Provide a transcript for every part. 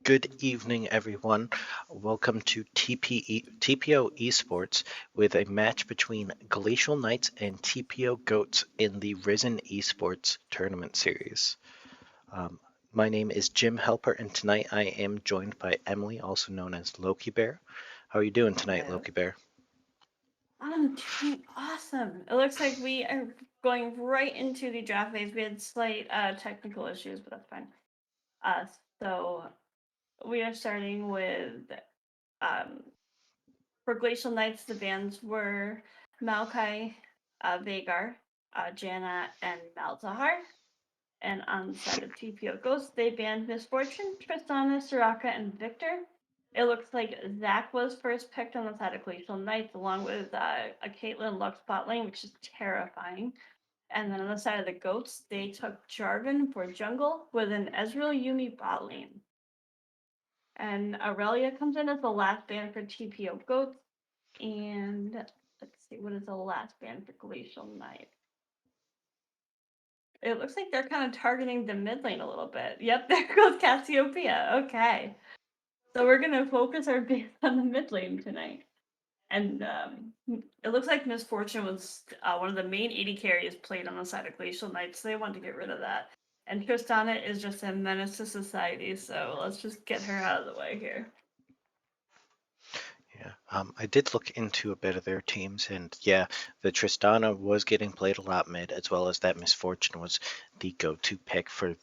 Good evening, everyone. Welcome to TPO eSports with a match between Glacial Knights and TPO Goats in the Risen eSports Tournament Series. Um, my name is Jim Helper, and tonight I am joined by Emily, also known as Loki Bear. How are you doing tonight, Hello. Loki Bear? I'm doing awesome. It looks like we are going right into the draft phase. We had slight technical issues, but that's fine. Uh, so we are starting with um, for Glacial Knights. The bans were Maokai, Vagar, Janna, and Malzahar. And on the side of TPO Ghost, they banned Misfortune, Tristana, Soraka, and Victor. It looks like Zach was first picked on the side of Glacial Knights, along with a Caitlyn Lux bot lane, which is terrifying. And then on the side of the Goats, they took Jarvan for jungle with an Ezreal Yumi bot lane. And Aurelia comes in as the last ban for TPO Goats. And let's see, what is the last ban for Glacial Knights? It looks like they're kind of targeting the mid lane a little bit. Yep, there goes Cassiopeia. Okay. So we're gonna focus our base on the mid lane tonight. And it looks like Misfortune was one of the main AD carries played on the side of Glacial Knights, so they wanted to get rid of that. And Tristana is just a menace to society, so let's just get her out of the way here. Yeah, I did look into a bit of their teams, and yeah, the Tristana was getting played a lot mid, as well as that Misfortune was the go-to pick for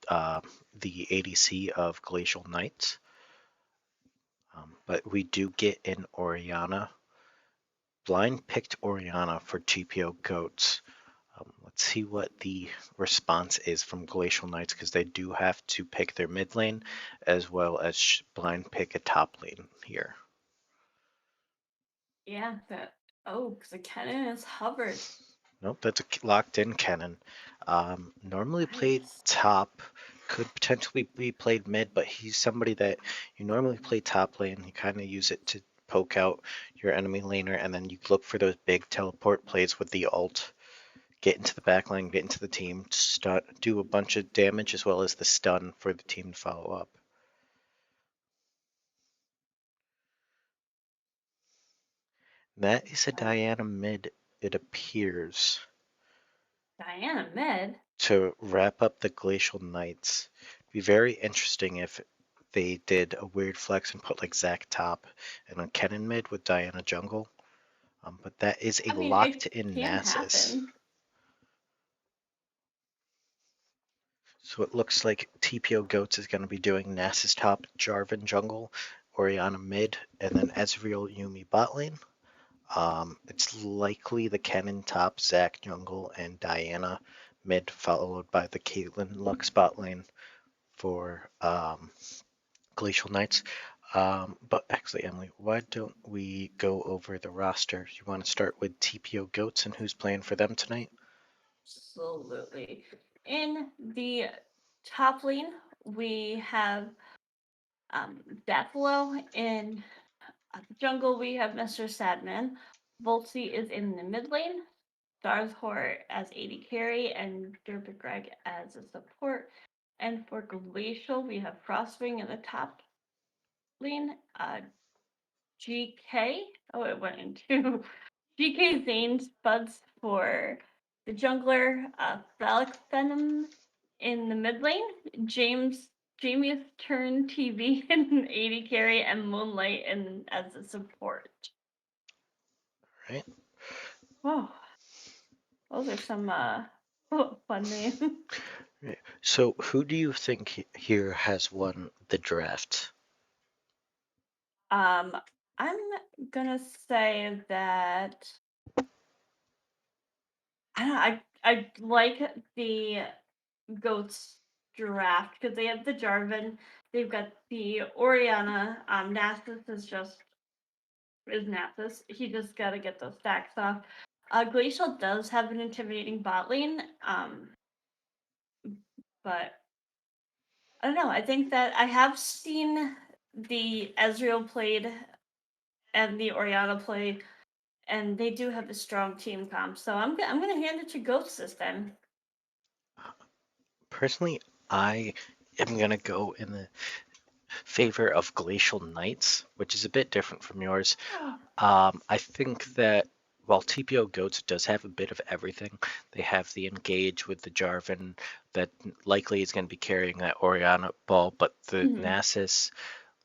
uh, the ADC of Glacial Knights. But we do get an Orianna. Blind picked Orianna for TPO Goats. Let's see what the response is from Glacial Knights, because they do have to pick their mid lane as well as blind pick a top lane here. Yeah, that. Oh, because the cannon is hovered. Nope, that's a locked in cannon. Normally played Nice. top, could potentially be played mid, but he's somebody that you normally play top lane. You kind of use it to poke out your enemy laner, and then you look for those big teleport plays with the ult. Get into the back line, get into the team, stun, do a bunch of damage as well as the stun for the team to follow up. That is a Diana mid, it appears, Diana mid. to wrap up the Glacial Knights. It'd be very interesting if they did a weird flex and put like Zac top and a Kennen mid with Diana jungle. But that is a I mean, it locked in can Nasus. happen. So it looks like TPO Goats is going to be doing Nasus top, Jarvan jungle, Orianna mid, and then Ezreal Yumi bot lane. It's likely the Kennen top, Zac jungle, and Diana mid, followed by the Caitlyn Lux bot lane for Glacial Knights. But actually, Emily, why don't we go over the roster? You want to start with TPO Goats and who's playing for them tonight? Absolutely. In the top lane, we have Buffalo. In the jungle, we have Mr. Sadman. Voltsy is in the mid lane. Starzhor as AD carry and Derpig Greg as a support. And for Glacial, we have Frostwing in the top lane. GK. Oh, it went into GK Zane Spuds for the jungler. Phallic Venom in the mid lane. Jamie's turn TV in AD carry and Moonlight in as a support. Right. Oh, those are some fun names. Right. So, who do you think here has won the draft? um, I'm gonna say that I don't know, I like the goats draft because they have the Jarvan, they've got the Oriana. Nasus is Nasus. He just got to get those stacks off. Glacial does have an intimidating bot lane, but I don't know. I think that I have seen the Ezreal played and the Oriana play, and they do have a strong team comp. So I'm gonna hand it to Ghosts this time. Personally, I am gonna go in the favor of Glacial Knights, which is a bit different from yours. I think that while TPO Goats does have a bit of everything, they have the Engage with the Jarvan that likely is going to be carrying that Oriana ball, but the Mhm. Nasus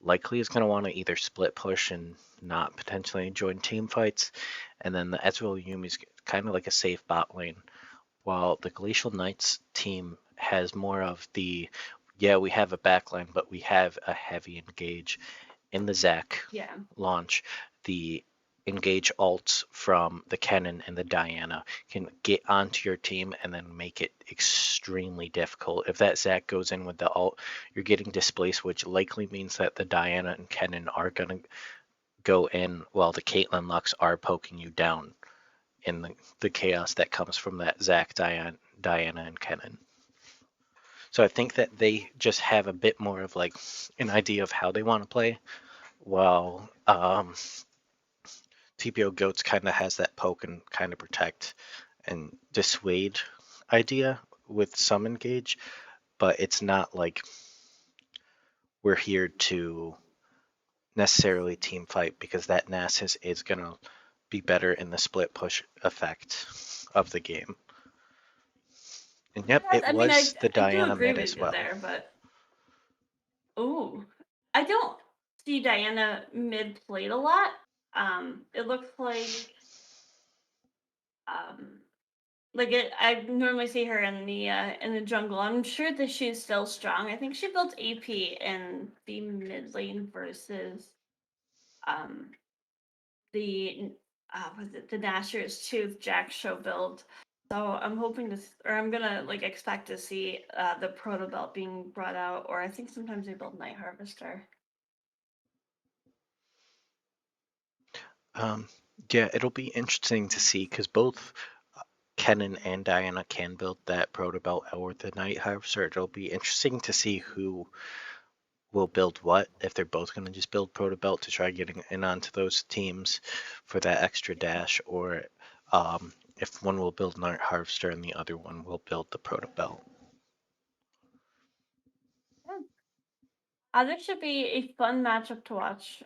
likely is going to want to either split push and not potentially join team fights, and then the Ezreal Yumi is kind of like a safe bot lane, while the Glacial Knights team has more of the, yeah, we have a backline, but we have a heavy engage. In the Zac Yeah. launch, the engage alts from the Kennen and the Diana can get onto your team and then make it extremely difficult. If that Zac goes in with the alt, you're getting displaced, which likely means that the Diana and Kennen are going to go in while the Caitlyn Lux are poking you down in the chaos that comes from that Zac, Diana, and Kennen. So I think that they just have a bit more of like an idea of how they want to play, while TPO Goats kind of has that poke and kind of protect and dissuade idea with some engage, but it's not like we're here to necessarily team fight because that Nasus is going to be better in the split push effect of the game. And yep, Yes, it I mean, was the I do Diana agree mid with as you well. there, but ooh, I don't see Diana mid played a lot. It looks um I normally see her in the jungle. I'm sure that she's still strong. I think she built AP in the mid lane versus um the was it the Nashor's Tooth Jack Show build. So I'm hoping or I'm gonna expect to see the Proto Belt being brought out, or I think sometimes they build Night Harvester. Um, yeah, it'll be interesting to see because both Kennen and Diana can build that Proto Belt or the Night Harvester. It'll be interesting to see who will build what, if they're both going to just build Proto Belt to try getting in onto those teams for that extra dash, or if one will build Night Harvester and the other one will build the Proto Belt. This should be a fun matchup to watch.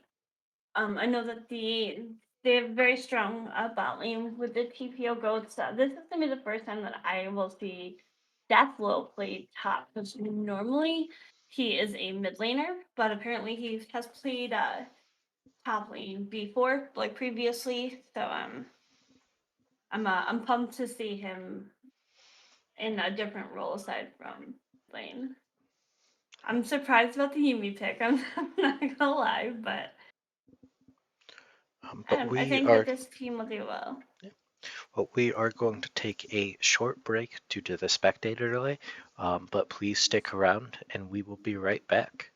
I know that they have very strong bot lane with the TPO goats. This is gonna be the first time that I will see Deathlow play top, because normally he is a mid laner, but apparently he has played top lane before, like previously. So I'm pumped to see him in a different role aside from lane. I'm surprised about the Yumi pick. I'm not gonna lie, but But I we think that are this team will do well. we are going to take a short break due to the spectator delay, but please stick around and we will be right back.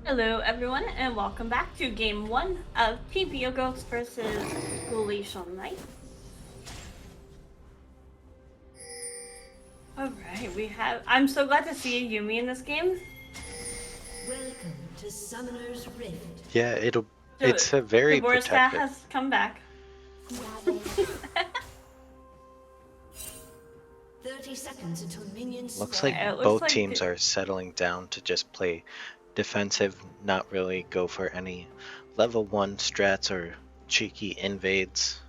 Hello, everyone, and welcome back to Game 1 of TPO Ghosts versus Glacial Knight. Alright, I'm so glad to see a Yumi in this game. Welcome to Summoner's Rift. Yeah, So, it's a very Divorce protected. has come back. 30 seconds until minions Looks spawn. like It looks both like teams are settling down to just play defensive, not really go for any level 1 strats or cheeky invades.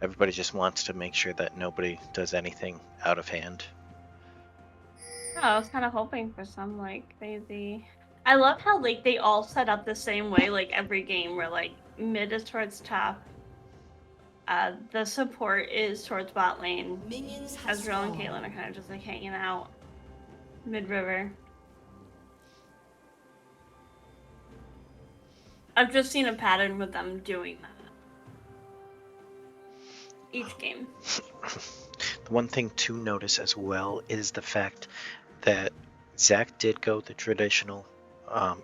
Everybody just wants to make sure that nobody does anything out of hand. I was kind of hoping for some like crazy. I love how like they all set up the same way, like every game where like mid is towards top, the support is towards bot lane. Minions have Ezreal and spawned. Caitlyn are kind of just like hanging out mid river. I've just seen a pattern with them doing that each game. The one thing to notice as well is the fact that Zach did go the traditional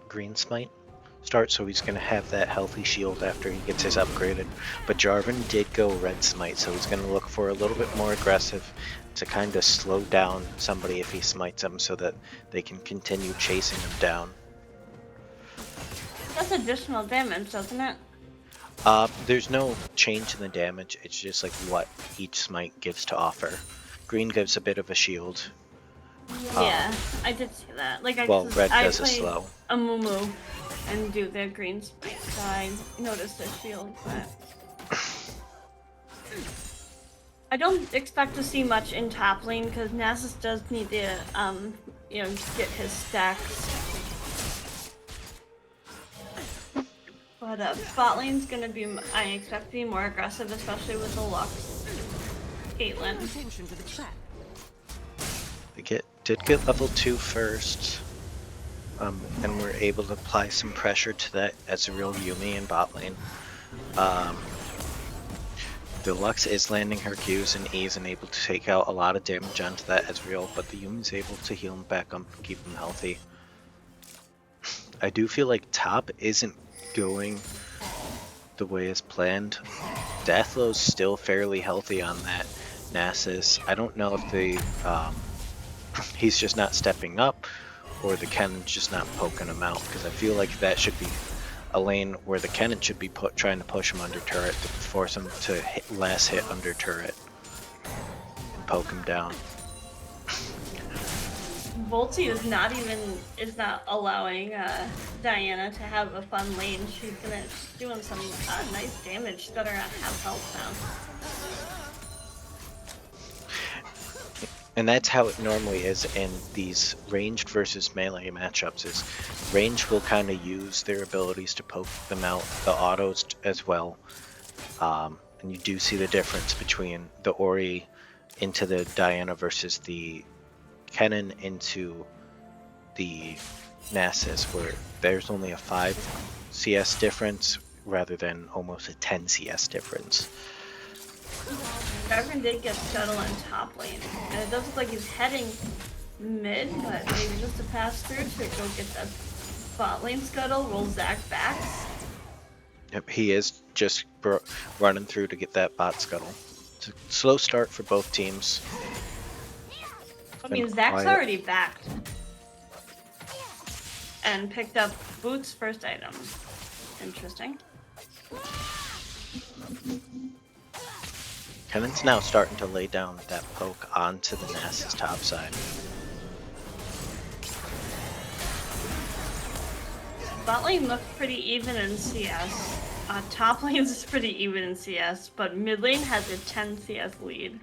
green smite start, so he's going to have that healthy shield after he gets his upgraded. But Jarvan did go red smite, so he's going to look for a little bit more aggressive to kind of slow down somebody if he smites them so that they can continue chasing him down. That's additional damage, doesn't it? There's no change in the damage, it's just like what each smite gives to offer. Green gives a bit of a shield. Yeah, I did see that. Like, Well, red does a play slow. a Mumu and do the green spike, so I noticed the shield, but I don't expect to see much in top lane because Nasus does need to, get his stacks. But bot lane's gonna be, I expect to be more aggressive, especially with the Lux Caitlyn. They did get level 2 first, and we're able to apply some pressure to that as a real Yumi in bot lane. The Lux is landing her Qs and E's and able to take out a lot of damage onto that Ezreal, but the Yumi's able to heal him back up and keep him healthy. I do feel like top isn't going the way as planned. Deathlow's still fairly healthy on that Nasus. I don't know if he's just not stepping up or the Kennen's just not poking him out, because I feel like that should be a lane where the Kennen should be trying to push him under turret to force him to last hit under turret and poke him down. Volty is not allowing Diana to have a fun lane. She's doing some nice damage. She's got her at half health now. And that's how it normally is in these ranged versus melee matchups, is range will kind of use their abilities to poke them out, the autos as well. And you do see the difference between the Ori into the Diana versus the Kennen into the Nasus, where there's only a 5 CS difference rather than almost a 10 CS difference. Jarvan did get Scuttle in top lane, and it does look like he's heading mid, but maybe just to pass through to go get that bot lane Scuttle, roll Zac back. Yep, he is just running through to get that bot Scuttle. It's a slow start for both teams. I mean, Zac's already backed and picked up Boots' first item. Interesting. Kennen's now starting to lay down that poke onto the Nasus top side. Bot lane looked pretty even in CS. Top lane is pretty even in CS, but mid lane has a 10 CS lead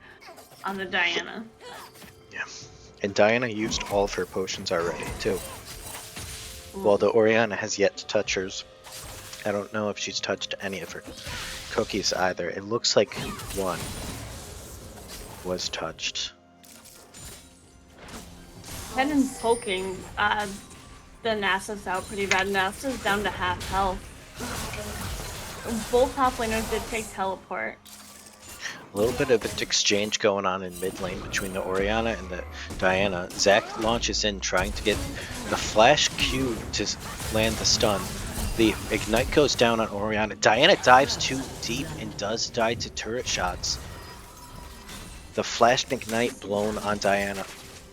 on the Diana. Yeah, and Diana used all of her potions already too. While the Orianna has yet to touch hers. I don't know if she's touched any of her cookies either. It looks like one was touched. Kennen poking the Nasus out pretty bad. Nasus down to half health. Both top laners did take teleport. A little bit of an exchange going on in mid lane between the Orianna and the Diana. Zac launches in trying to get the flash Q to land the stun. The Ignite goes down on Orianna. Diana dives too deep and does die to turret shots. The flash and Ignite blown on Diana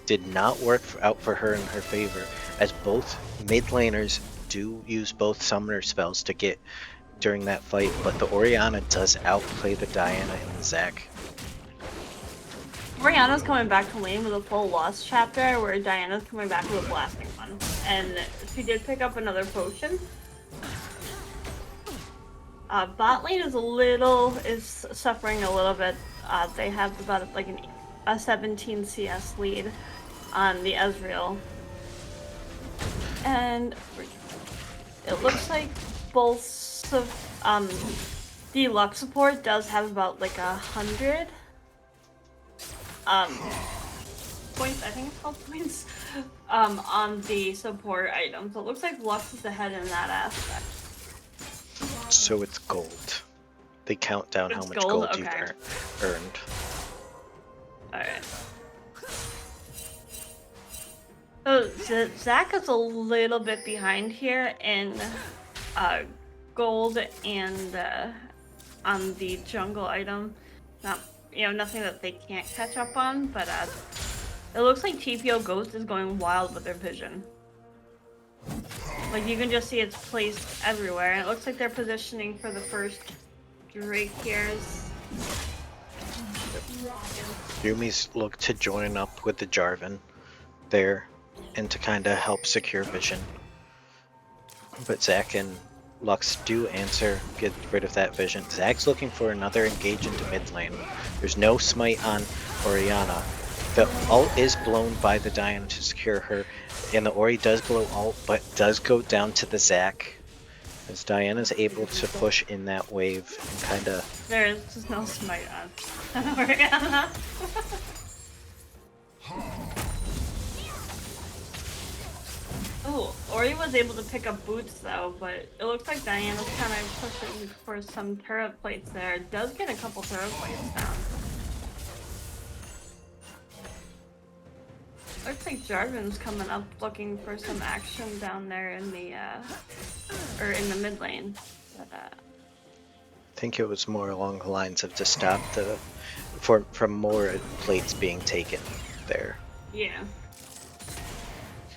did not work out for her in her favor, as both mid laners do use both summoner spells to get during that fight, but the Orianna does outplay the Diana and the Zac. Orianna's coming back to lane with a full lost chapter, where Diana's coming back with a blasting one. And she did pick up another potion. Bot lane is suffering a little bit. They have about like a 17 CS lead on the Ezreal. And it looks like both of the Lux support does have about like 100 points, I think it's called points, on the support item. So it looks like Lux is ahead in that aspect. So it's gold. They count down how much gold you've earned. Alright. So Zac is a little bit behind here in gold and on the jungle item. Nothing that they can't catch up on, but it looks like TPO Ghost is going wild with their vision. Like, you can just see it's placed everywhere, and it looks like they're positioning for the first Drake here. Yumi's look to join up with the Jarvan there and to kind of help secure vision. But Zac and Lux do answer, get rid of that vision. Zac's looking for another engage into mid lane. There's no smite on Orianna. The ult is blown by the Diana to secure her, and the Ori does blow ult, but does go down to the Zac. As Diana's able to push in that wave and kind of... There's just no smite on Orianna. Oh, Ori was able to pick up boots though, but it looks like Diana's kind of pushing for some turret plates there. It does get a couple turret plates down. Looks like Jarvan's coming up looking for some action down there in the mid lane. But, I think it was more along the lines of to stop from more plates being taken there. Yeah.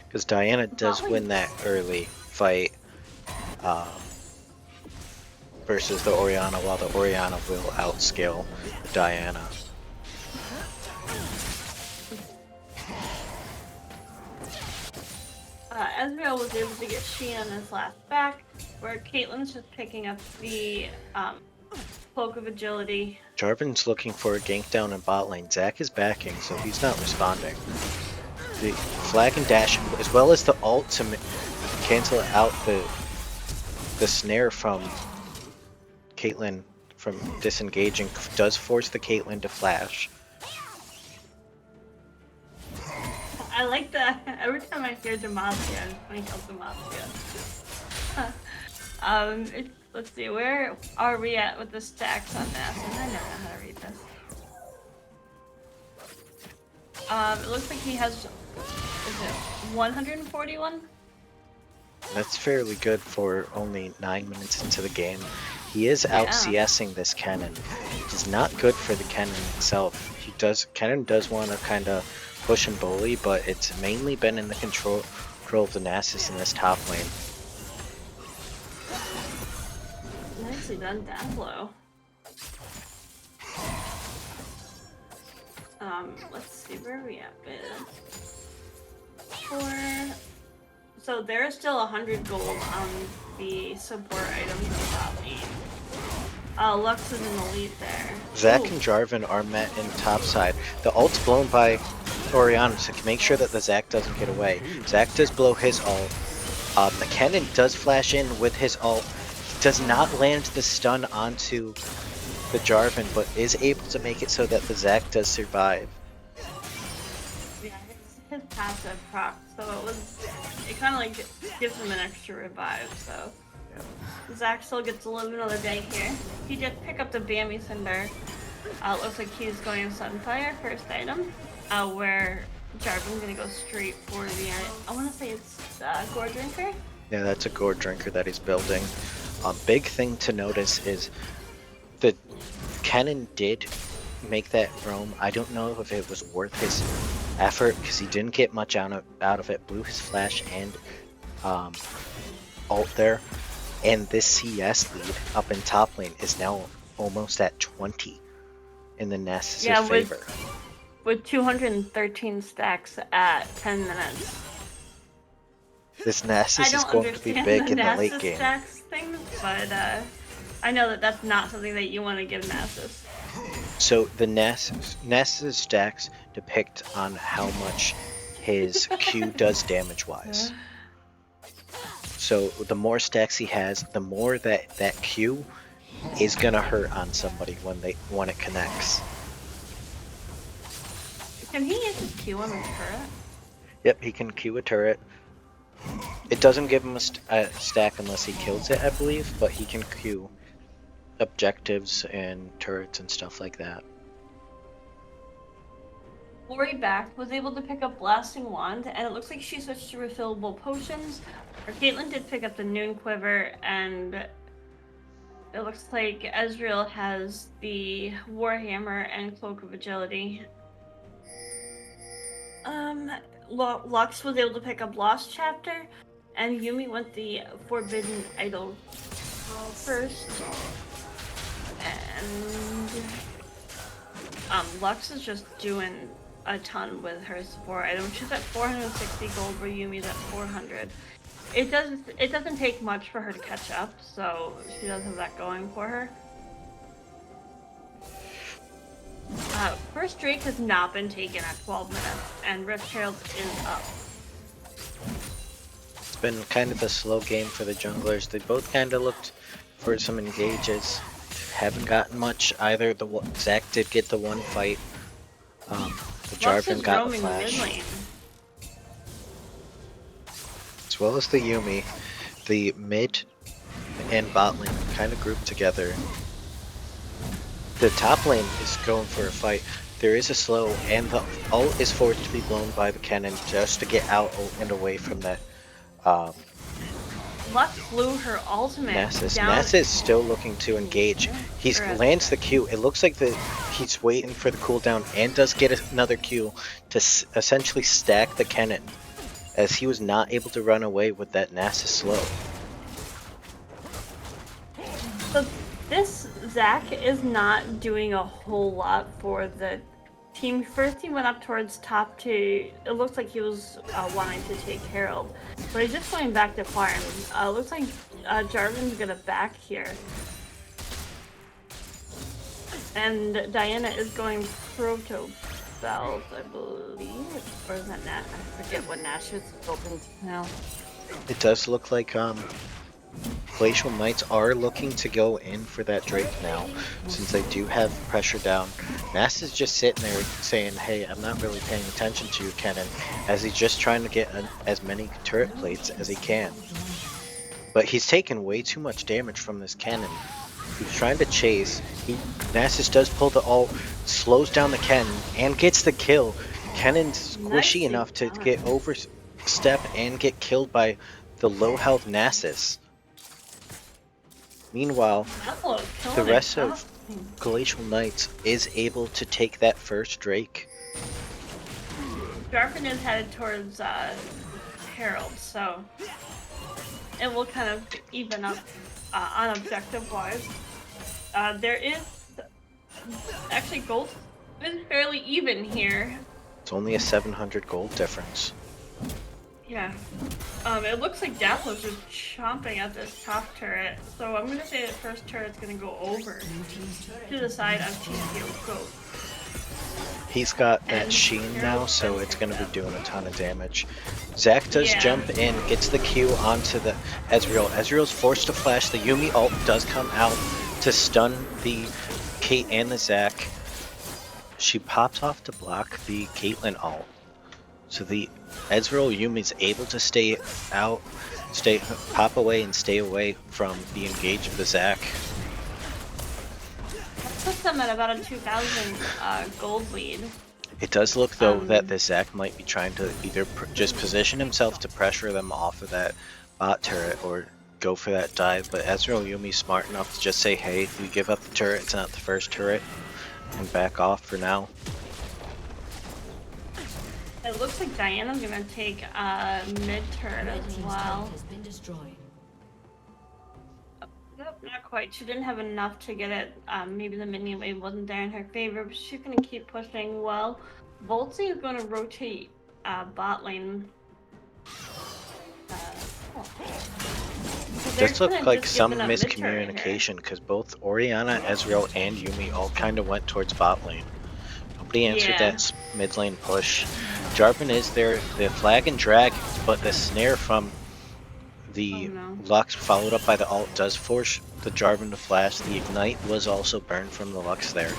Because Diana does win that early fight versus the Orianna, while the Orianna will outscale Diana. Ezreal was able to get Sheena in his last back, where Caitlyn's just picking up the Cloak of Agility. Jarvan's looking for a gank down in bot lane. Zac is backing, so he's not responding. The flag and dash, as well as the ult to cancel out the snare from Caitlyn from disengaging, does force the Caitlyn to flash. I like that. Every time I hear Demacia, I think of Demacia. Let's see, where are we at with the stacks on this? I never know how to read this. It looks like he has, is it 141? That's fairly good for only 9 minutes into the game. He is out CSing this Kennen. It is not good for the Kennen itself. Kennen does want to kind of push and bully, but it's mainly been in the control of the Nasus in this top lane. Nicely done, Davlo. Let's see, where are we at with? So there is still 100 gold on the support items in the top lane. Lux is in the lead there. Zac and Jarvan are met in top side. The ult's blown by Orianna to make sure that the Zac doesn't get away. Zac does blow his ult. The Kennen does flash in with his ult. He does not land the stun onto the Jarvan, but is able to make it so that the Zac does survive. Yeah, his passive proc, so it kind of like gives him an extra revive, so. Zac still gets to live another day here. He did pick up the Bambi Cinder. Looks like he's going Sunfire first item, where Jarvan's gonna go straight for the, I want to say it's Gore Drinker? Yeah, that's a gourd drinker that he's building. A big thing to notice is the cannon did make that roam. I don't know if it was worth his effort because he didn't get much out of it. Blew his flash and ult there. And this CS lead up in top lane is now almost at 20 in the Nasus' favor. With 213 stacks at 10 minutes. This Nasus is going to be big in the late game. Stacks thing, but I know that that's not something that you want to give Nasus. So the Nasus stacks depict on how much his Q does damage-wise. So the more stacks he has, the more that Q is gonna hurt on somebody when it connects. Can he use his Q on the turret? Yep, he can Q a turret. It doesn't give him a stack unless he kills it, I believe, but he can Q objectives and turrets and stuff like that. Lori back was able to pick up Blasting Wand, and it looks like she switched to refillable potions. Or Caitlyn did pick up the Noon Quiver, and it looks like Ezreal has the Warhammer and Cloak of Agility. Lux was able to pick up Lost Chapter, and Yumi went the Forbidden Idol first. And Lux is just doing a ton with her support item. She's at 460 gold, where Yumi's at 400. It doesn't take much for her to catch up, so she does have that going for her. First Drake has not been taken at 12 minutes, and Rift Herald is up. It's been kind of a slow game for the junglers. They both kind of looked for some engages. Haven't gotten much either. Zac did get the one fight. The Jarvan got the flash. As well as the Yumi. The mid and bot lane kind of grouped together. The top lane is going for a fight. There is a slow, and the ult is forced to be blown by the cannon just to get out and away from that. Lux blew her ultimate. Nasus is still looking to engage. He lands the Q. It looks like he's waiting for the cooldown and does get another Q to essentially stack the cannon, as he was not able to run away with that Nasus slow. So this Zac is not doing a whole lot for the team. First he went up towards top 2. It looks like he was wanting to take Herald, but he's just going back to farm. Looks like Jarvan's gonna back here, and Diana is going Proto Belt, I believe, or is that Nat? I forget what Nash is open to now. It does look like Glacial Knights are looking to go in for that Drake now, since they do have pressure down. Nass is just sitting there saying, hey, I'm not really paying attention to you, Kennen, as he's just trying to get as many turret plates as he can. But he's taken way too much damage from this cannon. He's trying to chase. Nasus does pull the ult, slows down the cannon, and gets the kill. Kennen's squishy enough to get overstep and get killed by the low health Nasus. Meanwhile, the rest of Glacial Knights is able to take that first Drake. Jarvan is headed towards Herald, so it will kind of even up on objective-wise. There is actually gold is fairly even here. It's only a 700 gold difference. Yeah. It looks like Daphlos is chomping at this top turret, so I'm gonna say the first turret's gonna go over to the side of TPO Goat. He's got that Sheen now, so it's gonna be doing a ton of damage. Zac does jump in, gets the Q onto the Ezreal. Ezreal's forced to flash. The Yumi ult does come out to stun the Kate and the Zac. She pops off to block the Caitlyn ult. So the Ezreal Yumi's able to stay out, pop away and stay away from the engage of the Zac. That's them at about a 2,000 gold lead. It does look though that the Zac might be trying to either just position himself to pressure them off of that bot turret or go for that dive, but Ezreal Yumi's smart enough to just say, hey, if we give up the turret, it's not the first turret, and back off for now. It looks like Diana's gonna take mid turret Red as team's well. turret has been destroyed. Nope, not quite. She didn't have enough to get it. Maybe the minion wave wasn't there in her favor, but she's gonna keep pushing well. Voltsy is gonna rotate bot lane. It does look like some miscommunication because both Orianna, Ezreal, and Yumi all kind of went towards bot lane. Nobody answered that mid lane push. Jarvan is there, the flag and drag, but the snare from the Lux followed up by the ult does force the Jarvan to flash. The ignite was also burned from the Lux there.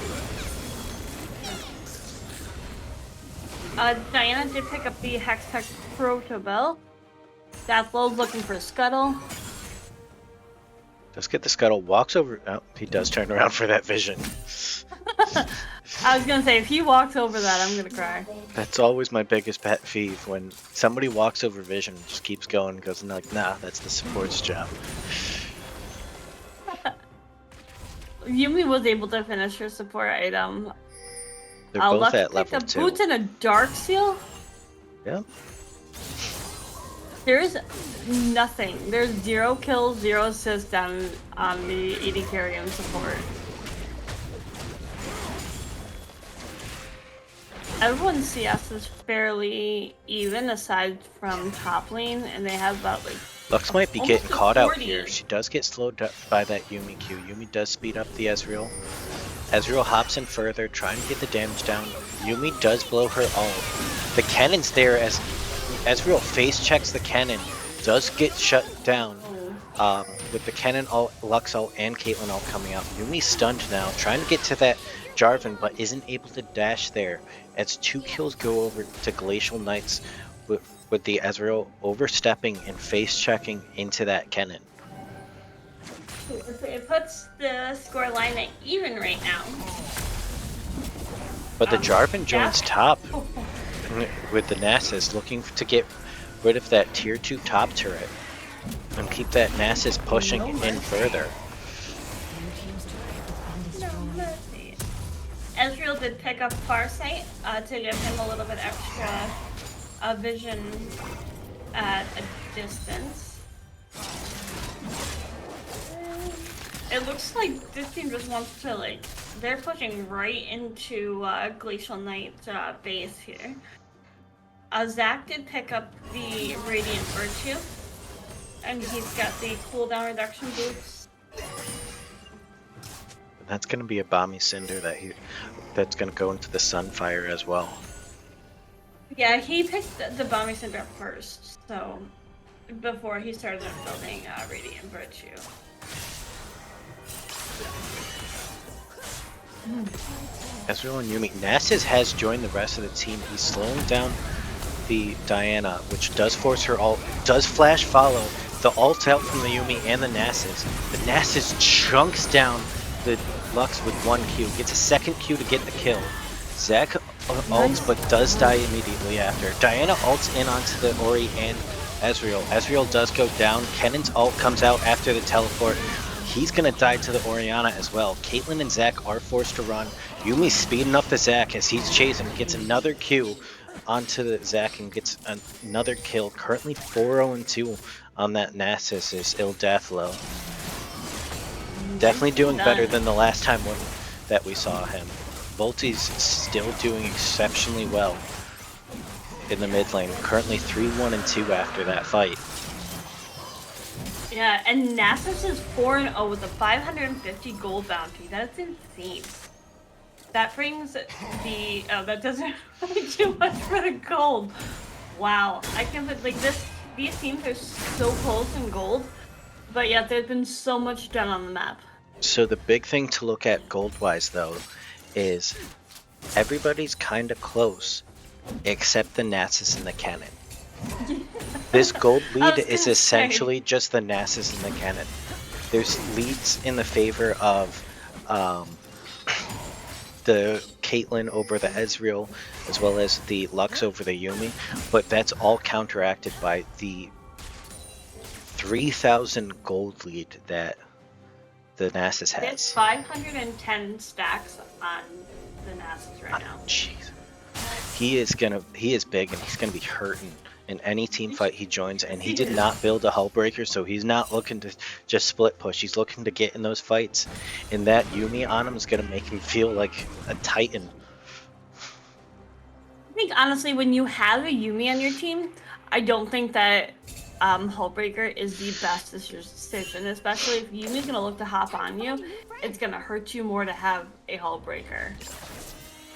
Diana did pick up the Hextech Protobell. Dazzle's looking for a Scuttle. Does get the Scuttle, walks over. Oh, he does turn around for that vision. I was gonna say, if he walks over that, I'm gonna cry. That's always my biggest pet peeve, when somebody walks over vision, just keeps going, goes like, nah, that's the support's job. Yumi was able to finish her support item. They're both at picked level up 2. boots and a dark seal. Yeah. There's nothing. There's 0 kills, 0 assists on the AD carry and support. Everyone's CS is fairly even aside from top lane, and they have about like Lux might be almost getting caught out 40. here. She does get slowed up by that Yumi Q. Yumi does speed up the Ezreal. Ezreal hops in further, trying to get the damage down. Yumi does blow her ult. The cannon's there as Ezreal face checks the cannon. Does get shut down with the cannon ult, Lux ult, and Caitlyn ult coming out. Yumi's stunned now, trying to get to that Jarvan, but isn't able to dash there. As 2 kills go over to Glacial Knights with the Ezreal overstepping and face checking into that cannon. It puts the score line at even right now. But the Jarvan joins top with the Nasus, looking to get rid of that tier 2 top turret and keep that Nasus pushing in further. Ezreal did pick up Farsight to give him a little bit extra vision at a distance. It looks like this team just wants to, like, they're pushing right into Glacial Knight base here. Zac did pick up the Radiant Virtue, and he's got the cooldown reduction boots. That's going to be a Bomby Cinder that's going to go into the Sunfire as well. Yeah, he picked the Bomby Cinder up first, so before he started building Radiant Virtue. Ezreal and Yumi. Nasus has joined the rest of the team. He's slowing down the Diana, which does force her ult, does flash follow. The ult out from the Yumi and the Nasus. The Nasus chunks down the Lux with 1 Q, gets a 2nd Q to get the kill. Zac ults but does die immediately after. Diana ults in onto the Ori and Ezreal. Ezreal does go down. Kennan's ult comes out after the teleport. He's gonna die to the Orianna as well. Caitlyn and Zac are forced to run. Yumi's speeding up the Zac as he's chasing, gets another Q onto the Zac and gets another kill. Currently 4-0-2 on that Nasus is Ildathlo. Definitely doing better than the last time that we saw him. Volty's still doing exceptionally well in the mid lane. Currently 3-1-2 after that fight. Yeah, and Nasus is 4-0 with a 550 gold bounty. That's insane. That brings the that doesn't really do much for the gold. Wow, I can't believe, like, these teams are so close in gold, but yet there's been so much done on the map. So the big thing to look at gold-wise though is everybody's kind of close except the Nasus and the cannon. This gold lead is essentially just the Nasus and the cannon. There's leads in the favor of the Caitlyn over the Ezreal, as well as the Lux over the Yumi, but that's all counteracted by the 3,000 gold lead that the Nasus There's has. 510 stacks on the Nasus right now. Jeez. He is big and he's gonna be hurting in any team fight he joins, and he did not build a Hullbreaker, so he's not looking to just split push. He's looking to get in those fights, and that Yumi on him is gonna make him feel like a titan. I think honestly, when you have a Yumi on your team, I don't think that Hullbreaker is the best decision, especially if Yumi's gonna look to hop on you. It's gonna hurt you more to have a Hullbreaker.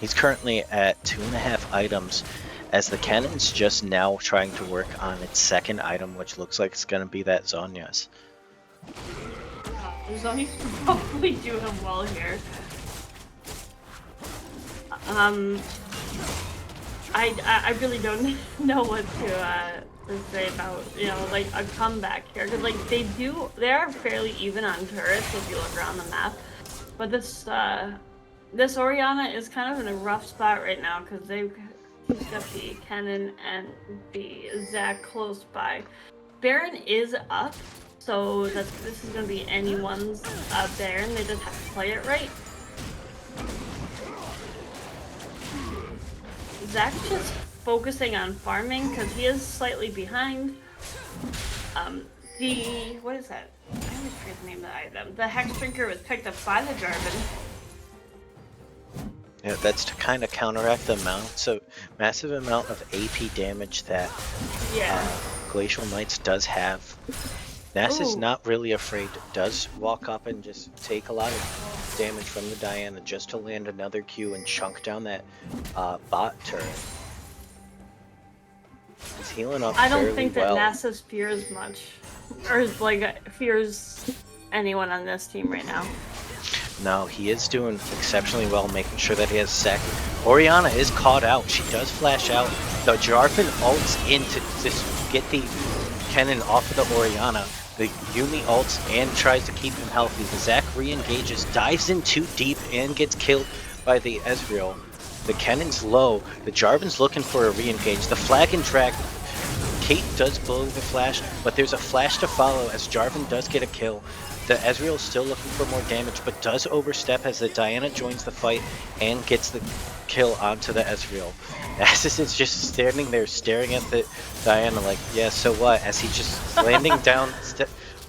He's currently at 2.5 items, as the cannon's just now trying to work on its second item, which looks like it's gonna be that Zhonya's. Zhonya's probably doing well here. I really don't know what to say about, you know, like a comeback here, because like they are fairly even on turrets if you look around the map, but this Orianna is kind of in a rough spot right now because they've got the Kennen and the Zac close by. Baron is up, so this is gonna be anyone's Baron. They just have to play it right. Zac's just focusing on farming because he is slightly behind. What is that? I always forget the name of the item. The Hex Drinker was picked up by the Jarvan. Yeah, that's to kind of counteract the massive amount of AP damage that Glacial Knights does have. Nasus is not really afraid, does walk up and just take a lot of damage from the Diana just to land another Q and chunk down that bot turret. He's healing up I don't fairly think that well. Nasus fears much, or like fears anyone on this team right now. No, he is doing exceptionally well, making sure that he has Zac. Orianna is caught out. She does flash out. The Jarvan ults in to just get the Kennen off of the Orianna. The Yumi ults and tries to keep him healthy. The Zac re-engages, dives in too deep, and gets killed by the Ezreal. The Kennen's low. The Jarvan's looking for a re-engage. The flag and drag. Kate does blow the flash, but there's a flash to follow as Jarvan does get a kill. The Ezreal is still looking for more damage, but does overstep as the Diana joins the fight and gets the kill onto the Ezreal. Nasus is just standing there staring at the Diana like, yeah, so what? As he just landing down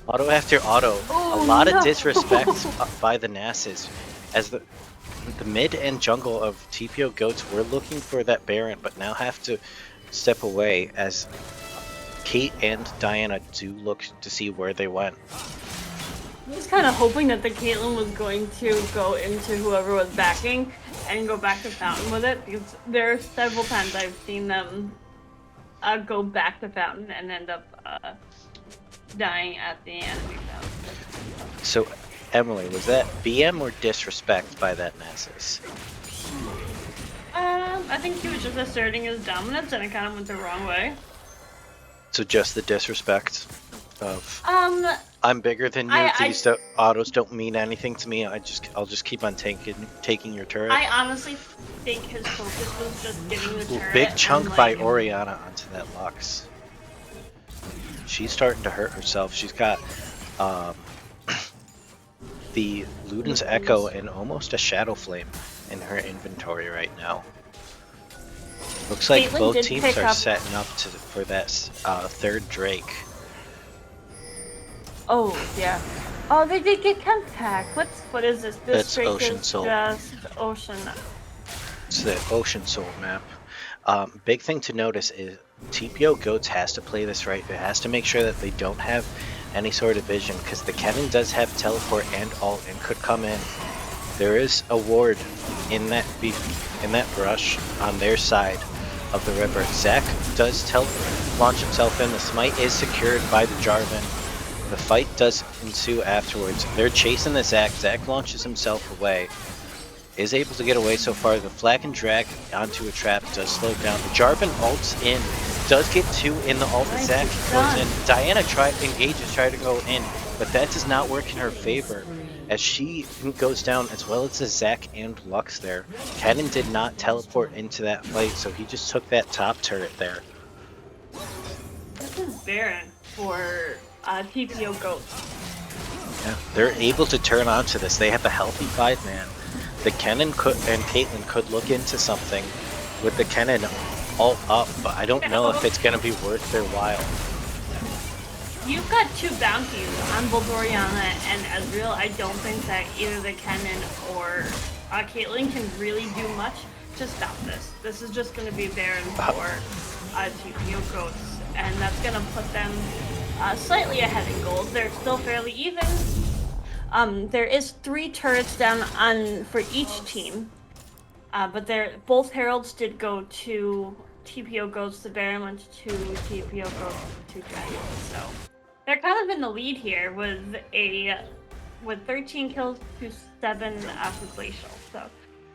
auto after auto. Oh, a lot no. of disrespect by the Nasus. As the mid and jungle of TPO Goats were looking for that Baron, but now have to step away as Kate and Diana do look to see where they went. I was kind of hoping that the Caitlyn was going to go into whoever was backing and go back to Fountain with it, because there are several times I've seen them go back to Fountain and end up dying at the enemy Fountain. So, Emily, was that BM or disrespect by that Nasus? I think he was just asserting his dominance and it kind of went the wrong way. So just the disrespect of I'm bigger than you. These autos don't mean anything to me. I'll just keep on taking your turret. I honestly think his focus was just getting the turret. Big chunk and, by like, Orianna onto that Lux. She's starting to hurt herself. She's got the Luden's Echo and almost a Shadow Flame in her inventory right now. Looks like Caitlyn both did teams pick are up- setting up for that third Drake. Oh yeah. Oh, they did get Kempak. What is this? This That's Drake Ocean is Soul. just Ocean. It's the Ocean Soul map. Big thing to notice is TPO Goats has to play this right. It has to make sure that they don't have any sort of vision, because the Kennen does have teleport and ult and could come in. There is a ward in that brush on their side of the river. Zac does launch himself in. The smite is secured by the Jarvan. The fight does ensue afterwards. They're chasing the Zac. Zac launches himself away. Is able to get away so far. The flag and drag onto a trap does slow down. The Jarvan ults in. Does get two in the ult. Nice Zac goes in. Diana engages, try to go in, but that does not work in her favor, as she goes down, as well as the Zac and Lux there. Kennen did not teleport into that fight, so he just took that top turret there. This is Baron for TPO Ghost. Yeah, they're able to turn onto this. They have a healthy 5-man. The Kennen and Caitlyn could look into something with the Kennen all up, but I don't know if it's going to be worth their while. You've got 2 bounties on both Orianna and Ezreal. I don't think that either the Kennen or Caitlyn can really do much to stop this. This is just going to be Baron for TPO Ghosts, and that's going to put them slightly ahead in gold. They're still fairly even. There is 3 turrets down on for each team, but both heralds did go to TPO Ghosts. The Baron went to TPO Ghosts to Dragons, so they're kind of in the lead here with 13 kills to 7 for Glacial. So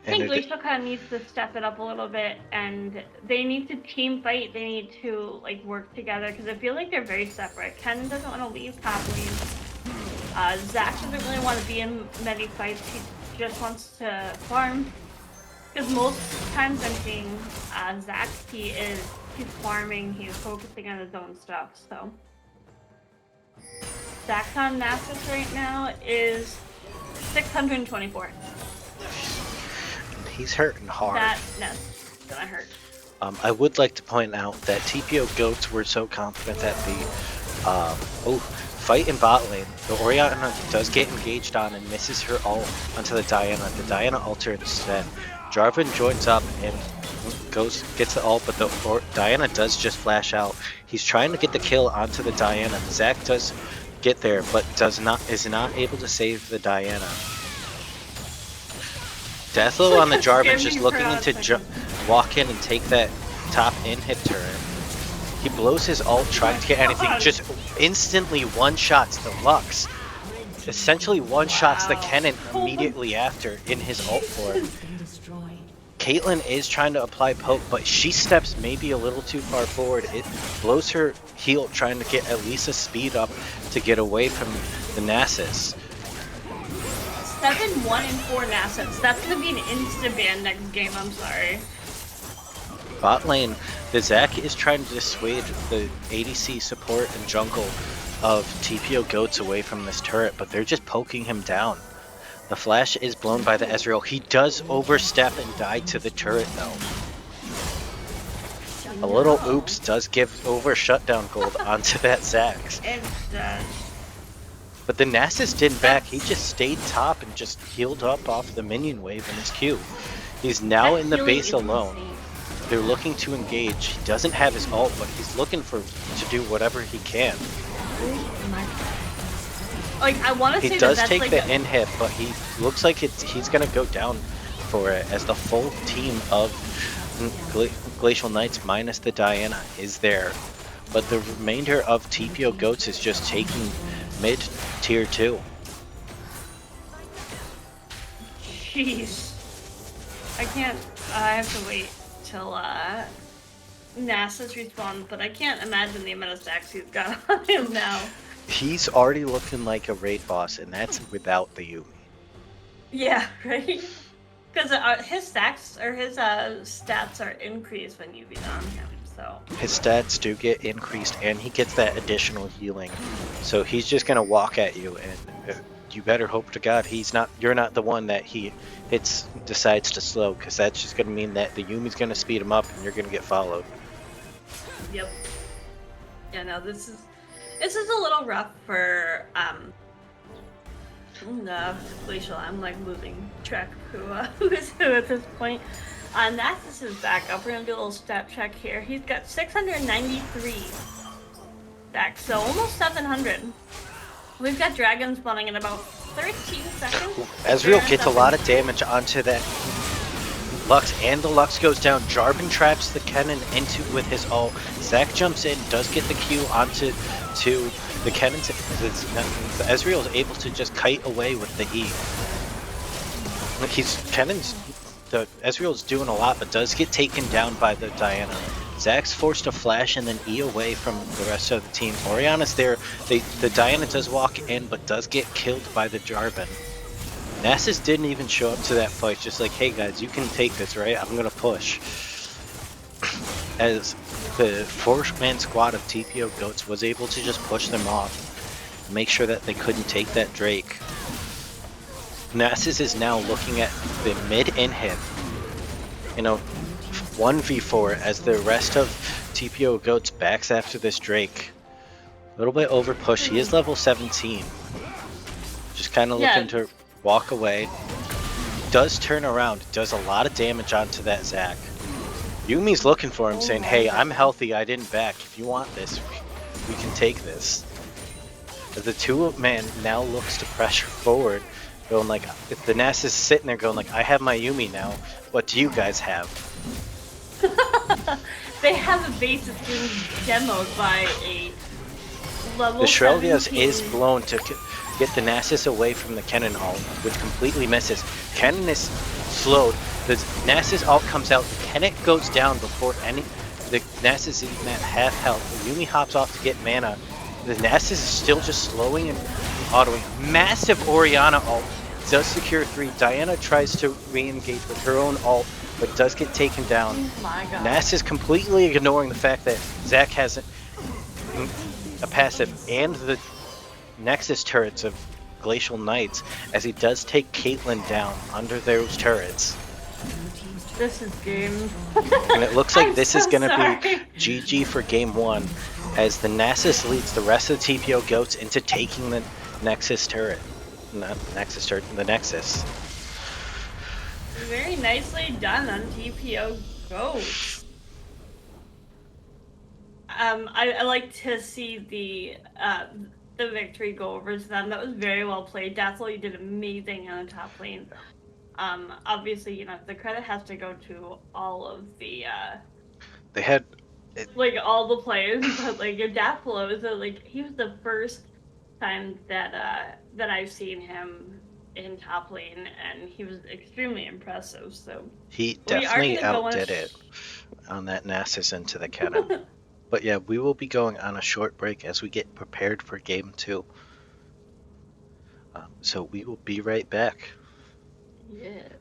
I think Glacial kind of needs to step it up a little bit, and they need to team fight. They need to like work together because I feel like they're very separate. Ken doesn't want to leave top lane. Zac doesn't really want to be in many fights. He just wants to farm. Because most times I'm seeing Zac, he's farming. He's focusing on his own stuff. So Zac on Nasus right now is 624. He's hurting hard. That's gonna hurt. I would like to point out that TPO Goats were so confident that the fight in bot lane, the Orianna does get engaged on and misses her ult onto the Diana. The Diana ulter instead. Jarvan joins up and gets the ult, but the Diana does just flash out. He's trying to get the kill onto the Diana. Zac does get there, but is not able to save the Diana. Deathlow on the Jarvan just looking to walk in and take that top in-hit turret. He blows his ult trying to get anything, just instantly one-shots the Lux. Essentially one-shots the Kennen immediately after in his ult form. Caitlyn is trying to apply poke, but she steps maybe a little too far forward. It blows her heal trying to get at least a speed up to get away from the Nasus. 7, 1, and 4 Nasus. That's gonna be an insta-ban next game, I'm sorry. Bot lane, the Zac is trying to dissuade the ADC support and jungle of TPO Goats away from this turret, but they're just poking him down. The flash is blown by the Ezreal. He does overstep and die to the turret though. A little oops does give over shutdown gold onto that Zac. It does. But the Nasus didn't back, he just stayed top and just healed up off the minion wave in his Q. He's now in the base alone. They're looking to engage. He doesn't have his ult, but he's looking to do whatever he can. Like, I want to say he does that's take like the in-hit, but he looks like he's going to go down for it as the full team of Glacial Knights minus the Diana is there. But the remainder of TPO Goats is just taking mid tier 2. Jeez. I have to wait till Nasus respawns, but I can't imagine the amount of stacks he's got on him now. He's already looking like a raid boss, and that's without the Yumi. Yeah, right? Because his stacks, or his stats are increased when you beat on him, so. His stats do get increased, and he gets that additional healing. So he's just gonna walk at you, and you better hope to God you're not the one that he decides to slow, because that's just gonna mean that the Yumi's gonna speed him up, and you're gonna get followed. Yep. Yeah, no, this is a little rough for Glacial. I'm like losing track of who is who at this point. Nasus is back up. We're gonna do a little stat check here. He's got 693 stacks, so almost 700. We've got dragons spawning in about 13 seconds. Ezreal gets a lot of damage onto that Lux, and the Lux goes down. Jarvan traps the Kennen with his ult. Zac jumps in, does get the Q onto the Kennen. The Ezreal is able to just kite away with the E. The Ezreal's doing a lot, but does get taken down by the Diana. Zac's forced to flash and then E away from the rest of the team. Orianna's there. The Diana does walk in, but does get killed by the Jarvan. Nasus didn't even show up to that fight, just like, hey guys, you can take this, right? I'm gonna push. As the 4-man squad of TPO goats was able to just push them off, make sure that they couldn't take that Drake. Nasus is now looking at the mid inhib, 1v4 as the rest of TPO goats backs after this Drake. A little bit over push. He is level 17. Just kind of looking to walk away. Does turn around, does a lot of damage onto that Zac. Yumi's looking for him, saying, hey, I'm healthy, I didn't back. If you want this, we can take this. The 2-man now looks to pressure forward, going like, if the Nasus is sitting there going like, I have my Yumi now, what do you guys have? They have a base that's being demoed by a level The Shrelvias 17. is blown to get the Nasus away from the Kennen ult, which completely misses. Kennen is slowed. The Nasus ult comes out. Kennen goes down before the Nasus is even at half health. Yumi hops off to get mana. The Nasus is still just slowing and autoing. Massive Orianna ult does secure 3. Diana tries to re-engage with her own ult, but does get taken down. Oh my god. Nasus completely ignoring the fact that Zac has a passive and the Nexus turrets of Glacial Knights, as he does take Caitlyn down under those turrets. This is game. And it looks like this is going to sorry. be GG for game 1, as the Nasus leads the rest of the TPO goats into taking the Nexus turret. Not Nexus turret, the Nexus. Very nicely done on TPO goats. I like to see the victory go over to them. That was very well played. Dazzle, you did amazing on the top lane. Obviously, the credit has to go to all of the They had like all the players, but like your Dazzle is like he was the first time that I've seen him in top lane, and he was extremely impressive. So he we are definitely gonna go on outdid it on that Nasus into the cannon. But yeah, we will be going on a short break as we get prepared for game 2. So we will be right back. Yes.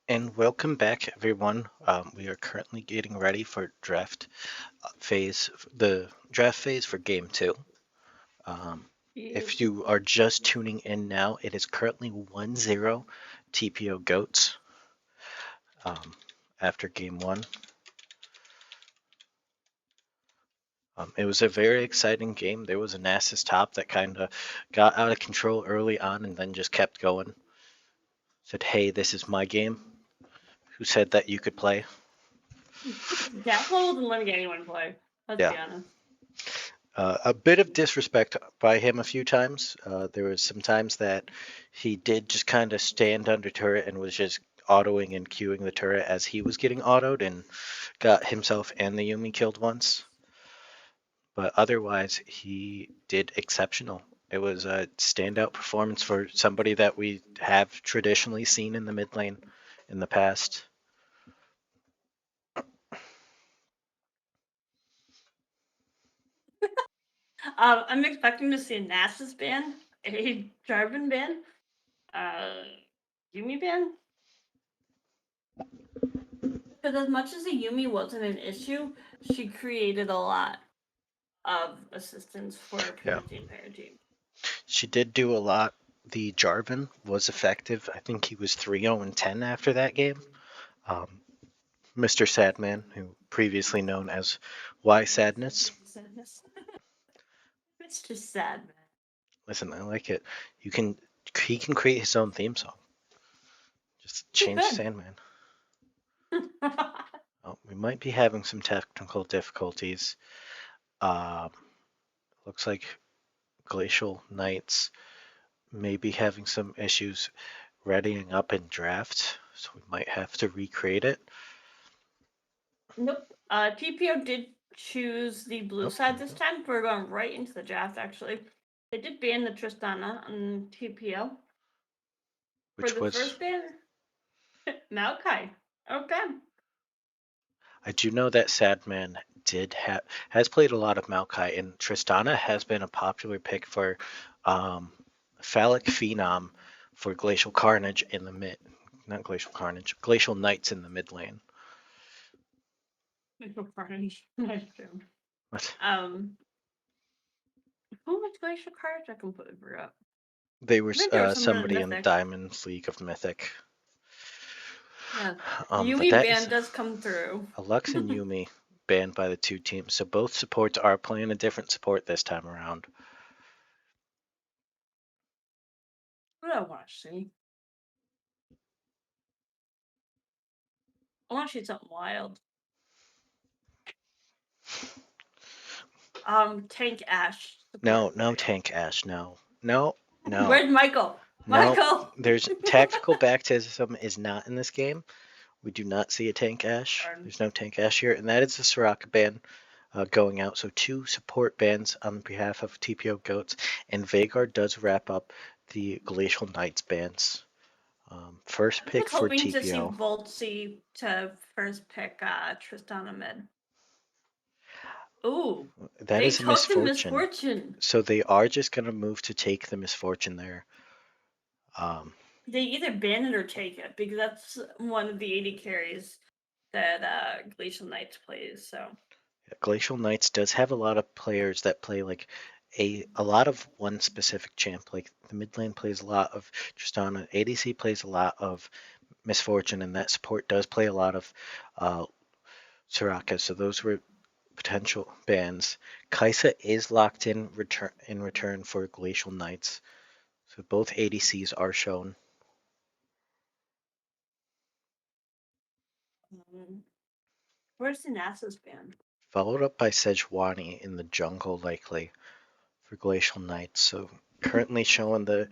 And welcome back, everyone. We are currently getting ready for the draft phase for Game 2. If you are just tuning in now, it is currently 1-0 TPO Goats after Game 1. It was a very exciting game. There was a Nasus top that kind of got out of control early on and then just kept going. Said, hey, this is my game. Who said that you could play? Glacial wasn't letting anyone play. Let's Yeah. be honest. A bit of disrespect by him a few times. There was some times that he did just kind of stand under turret and was just autoing and queuing the turret as he was getting autoed and got himself and the Yumi killed once. But otherwise, he did exceptional. It was a standout performance for somebody that we have traditionally seen in the mid lane in the past. I'm expecting to see a Nasus ban, a Jarvan ban, Yumi ban. Because as much as the Yumi wasn't an issue, she created a lot of assistance for pretty much the entire team. She did do a lot. The Jarvan was effective. I think he was 3-0-10 after that game. Mr. Sadman, who previously known as Why Sadness. Mr. Sadman. Listen, I like it. He can create his own theme song. Just change Sandman. Oh, we might be having some technical difficulties. Looks like Glacial Knights may be having some issues readying up in draft, so we might have to recreate it. Nope. TPO did choose the blue side this time. We're going right into the draft, actually. They did ban the Tristana on TPO. Which For the was first ban, Maokai. Okay. I do know that Sadman has played a lot of Maokai, and Tristana has been a popular pick for Phallic Phenom for Glacial Carnage in the mid. Not Glacial Carnage, Glacial Knights in the mid lane. Glacial Carnage. Nice too. What? Who was Glacial Carnage? I completely forgot. They were I think there was somebody in Mythic. Diamond's League of Mythic. Yeah. Yumi ban does come through. Lux and Yumi banned by the two teams, so both supports are playing a different support this time around. What do I want to see? I want to see something wild. Tank Ash. No, Tank Ash, no. Where's Michael? No, Michael! there's tactical baptism is not in this game. We do not see a Tank Ash. There's no Tank Ash here, and that is the Soraka ban going out. So 2 support bans on behalf of TPO Goats, and Vagar does wrap up the Glacial Knights bans. First pick for TPO. I was hoping to see Voltzy to first pick Tristana mid. Ooh, that is a misfortune. So they are just going to move to take the misfortune there. They either ban it or take it, because that's one of the 80 carries that Glacial Knights plays. So Glacial Knights does have a lot of players that play like a lot of one specific champ. Like the mid lane plays a lot of Tristana, ADC plays a lot of Misfortune, and that support does play a lot of Soraka. So those were potential bans. Kaisa is locked in return for Glacial Knights. So both ADCs are shown. Where's the Nasus ban? Followed up by Sejuani in the jungle, likely for Glacial Knights. So currently showing the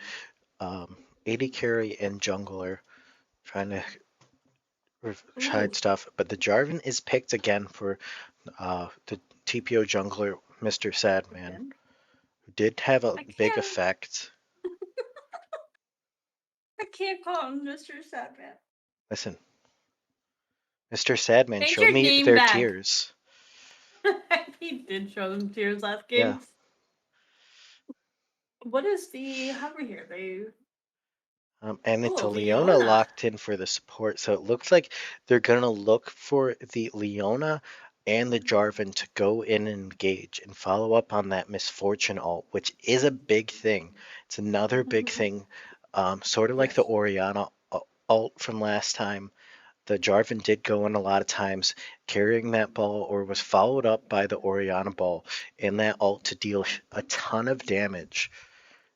AD carry and jungler trying to hide stuff, but the Jarvan is picked again for the TPO jungler, Mr. Sadman, who did have a big effect. I can't call him Mr. Sadman. Listen, Mr. Sadman, show me their tears. He did show them tears last game. Yeah. What is the hover here? And it's Oh, a Leona Leona. locked in for the support, so it looks like they're gonna look for the Leona and the Jarvan to go in and engage and follow up on that misfortune ult, which is a big thing. It's another big thing, sort of like the Yes. Orianna ult from last time. The Jarvan did go in a lot of times carrying that ball or was followed up by the Orianna ball in that ult to deal a ton of damage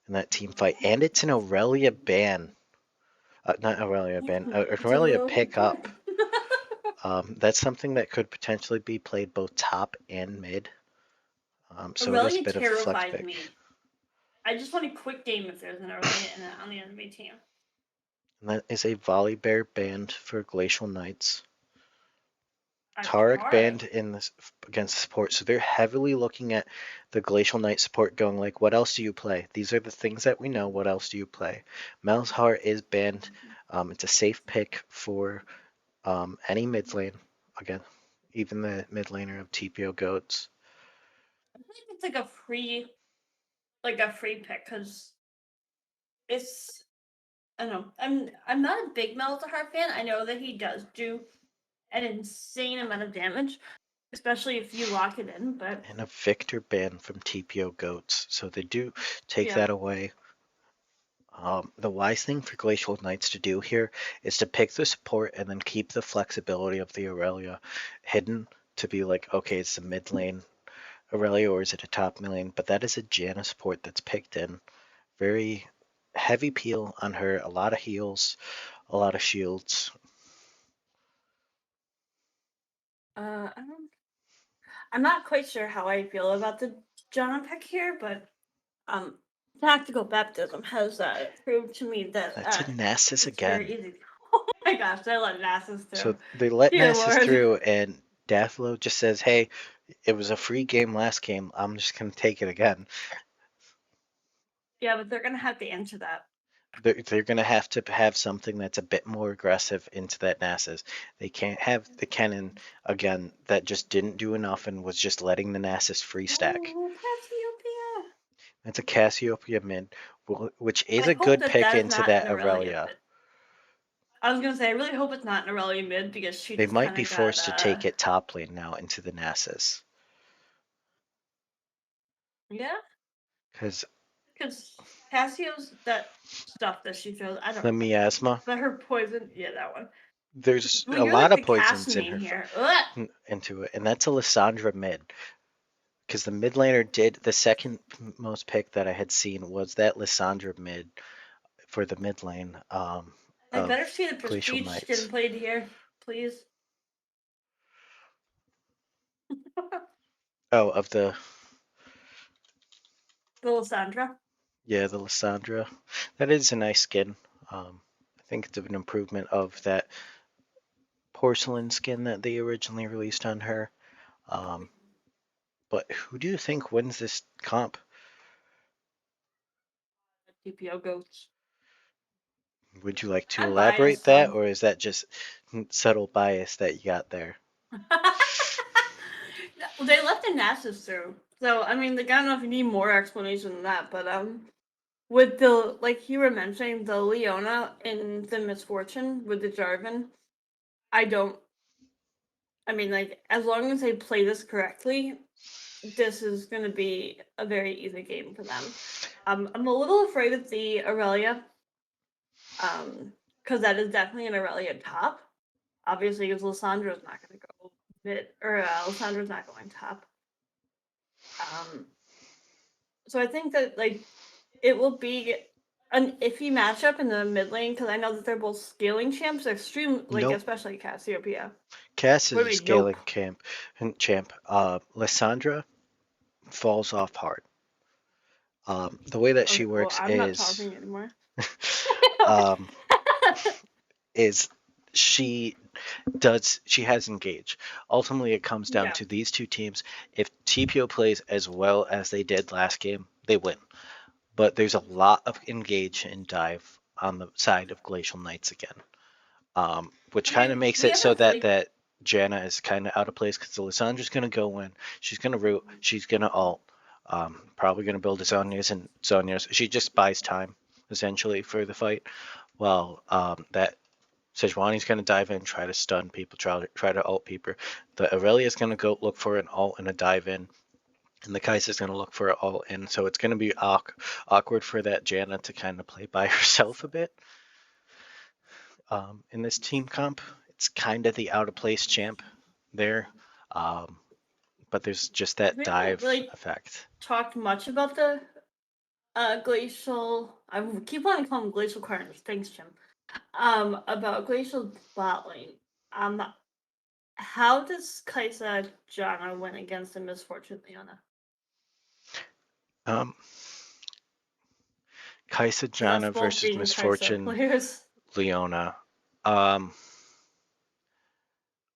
in that team fight. And it's an Aurelia ban. Not Aurelia ban, It's a Aurelia little pick up. important. That's something that could potentially be played both top and mid. So it is a Aurelia bit of a flex terrifies pick. me. I just want a quick game if there's an Aurelia on the enemy team. And that is a Volley Bear banned for Glacial Knights. A Tarek Tarek. banned in this against support, so they're heavily looking at the Glacial Knight support, going like, "What else do you play? These are the things that we know. What else do you play?" Malzahar is banned. It's a safe pick for any mid lane. Again, even the mid laner of TPO goats. I think it's like a free pick because it's. I don't know. I'm not a big Malzahar fan. I know that he does do an insane amount of damage, especially if you lock it in. But And a Victor ban from TPO goats, so they do take yeah, that away. The wise thing for Glacial Knights to do here is to pick the support and then keep the flexibility of the Aurelia hidden to be like, okay, it's the mid lane Aurelia or is it a top lane? But that is a Janna support that's picked in. Very heavy peel on her, a lot of heals, a lot of shields. I don't. I'm not quite sure how I feel about the John pick here, but tactical baptism has proved to me that That's a Nasus it's very again. easy. Oh my gosh, I let Nasus So through. they let Dear Nasus Lord. through, and Dathlo just says, hey, it was a free game last game. I'm just going to take it again. Yeah, but they're gonna have to answer that. They're going to have something that's a bit more aggressive into that Nasus. They can't have the Kennen, again, that just didn't do enough and was just letting the Nasus free stack. Oh, Cassiopeia. That's a Cassiopeia mid, which is I a hope good that pick that is into not an that Aurelia Aurelia. mid. I was gonna say I really hope it's not an Aurelia mid because she They just might kind be of got forced to take it top lane now into the Nasus. yeah, Because because Cassio's that stuff that she throws. I the don't know, miasma, but her poison. Yeah, that one. there's Well, a you're lot like of the poisons in Castamine her here. Ugh! into it, and that's a Lissandra mid. Because the mid laner did the second most pick that I had seen was that Lissandra mid for the mid lane I better of see the Glacial prestige skin Knights. played here, please. Oh, of the Little Sandra. yeah, the Lissandra. That is a nice skin. I think it's an improvement of that porcelain skin that they originally released on her. Um, but who do you think wins this comp? TPO goats. Would you like to I'm elaborate biased, that, so. or is that just subtle bias that you got there? They left the Nasus through. So, I mean, I don't know if you need more explanation than that, but, with the, like you were mentioning, the Leona in the Misfortune with the Jarvan, I don't, I mean, like, as long as they play this correctly, this is going to be a very easy game for them. I'm a little afraid of the Aurelia, because that is definitely an Aurelia top. Obviously, because Lissandra's not going to go mid, or Lissandra's not going top. So I think that like it will be an iffy matchup in the mid lane because I know that they're both scaling champs, extreme like Nope. especially Cassiopeia. Cass What is do a you mean? Nope. scaling champ. Lissandra falls off hard. The way that she Okay, well, works I'm not talking anymore. um, is she has engage. Ultimately, it comes down Yeah. to these two teams. If TPO plays as well as they did last game, they win. But there's a lot of engage and dive on the side of Glacial Knights again, which I kind of mean, makes we it have so a that free. Janna is kind of out of place because Alessandra's going to go in. She's going to root. She's going to ult. Probably going to build his Zhonya's and Zhonya's. She just buys time essentially for the fight. Well, that Sejuani's going to dive in, try to stun people, try to ult people. The Aurelia's going to go look for an ult and a dive in, and the Kai'Sa's going to look for an ult in. So it's going to be awkward for that Janna to kind of play by herself a bit. In this team comp, it's kind of the out of place champ there, but there's just that We haven't dive really effect. talked much about the Glacial. I keep wanting to call them Glacial Corners. Thanks, Jim. About Glacial bot lane. How does Kaisa Jana win against the Misfortune Leona? Um, Kai'Sa Because us Janna both versus being Kaisa Misfortune players. Leona.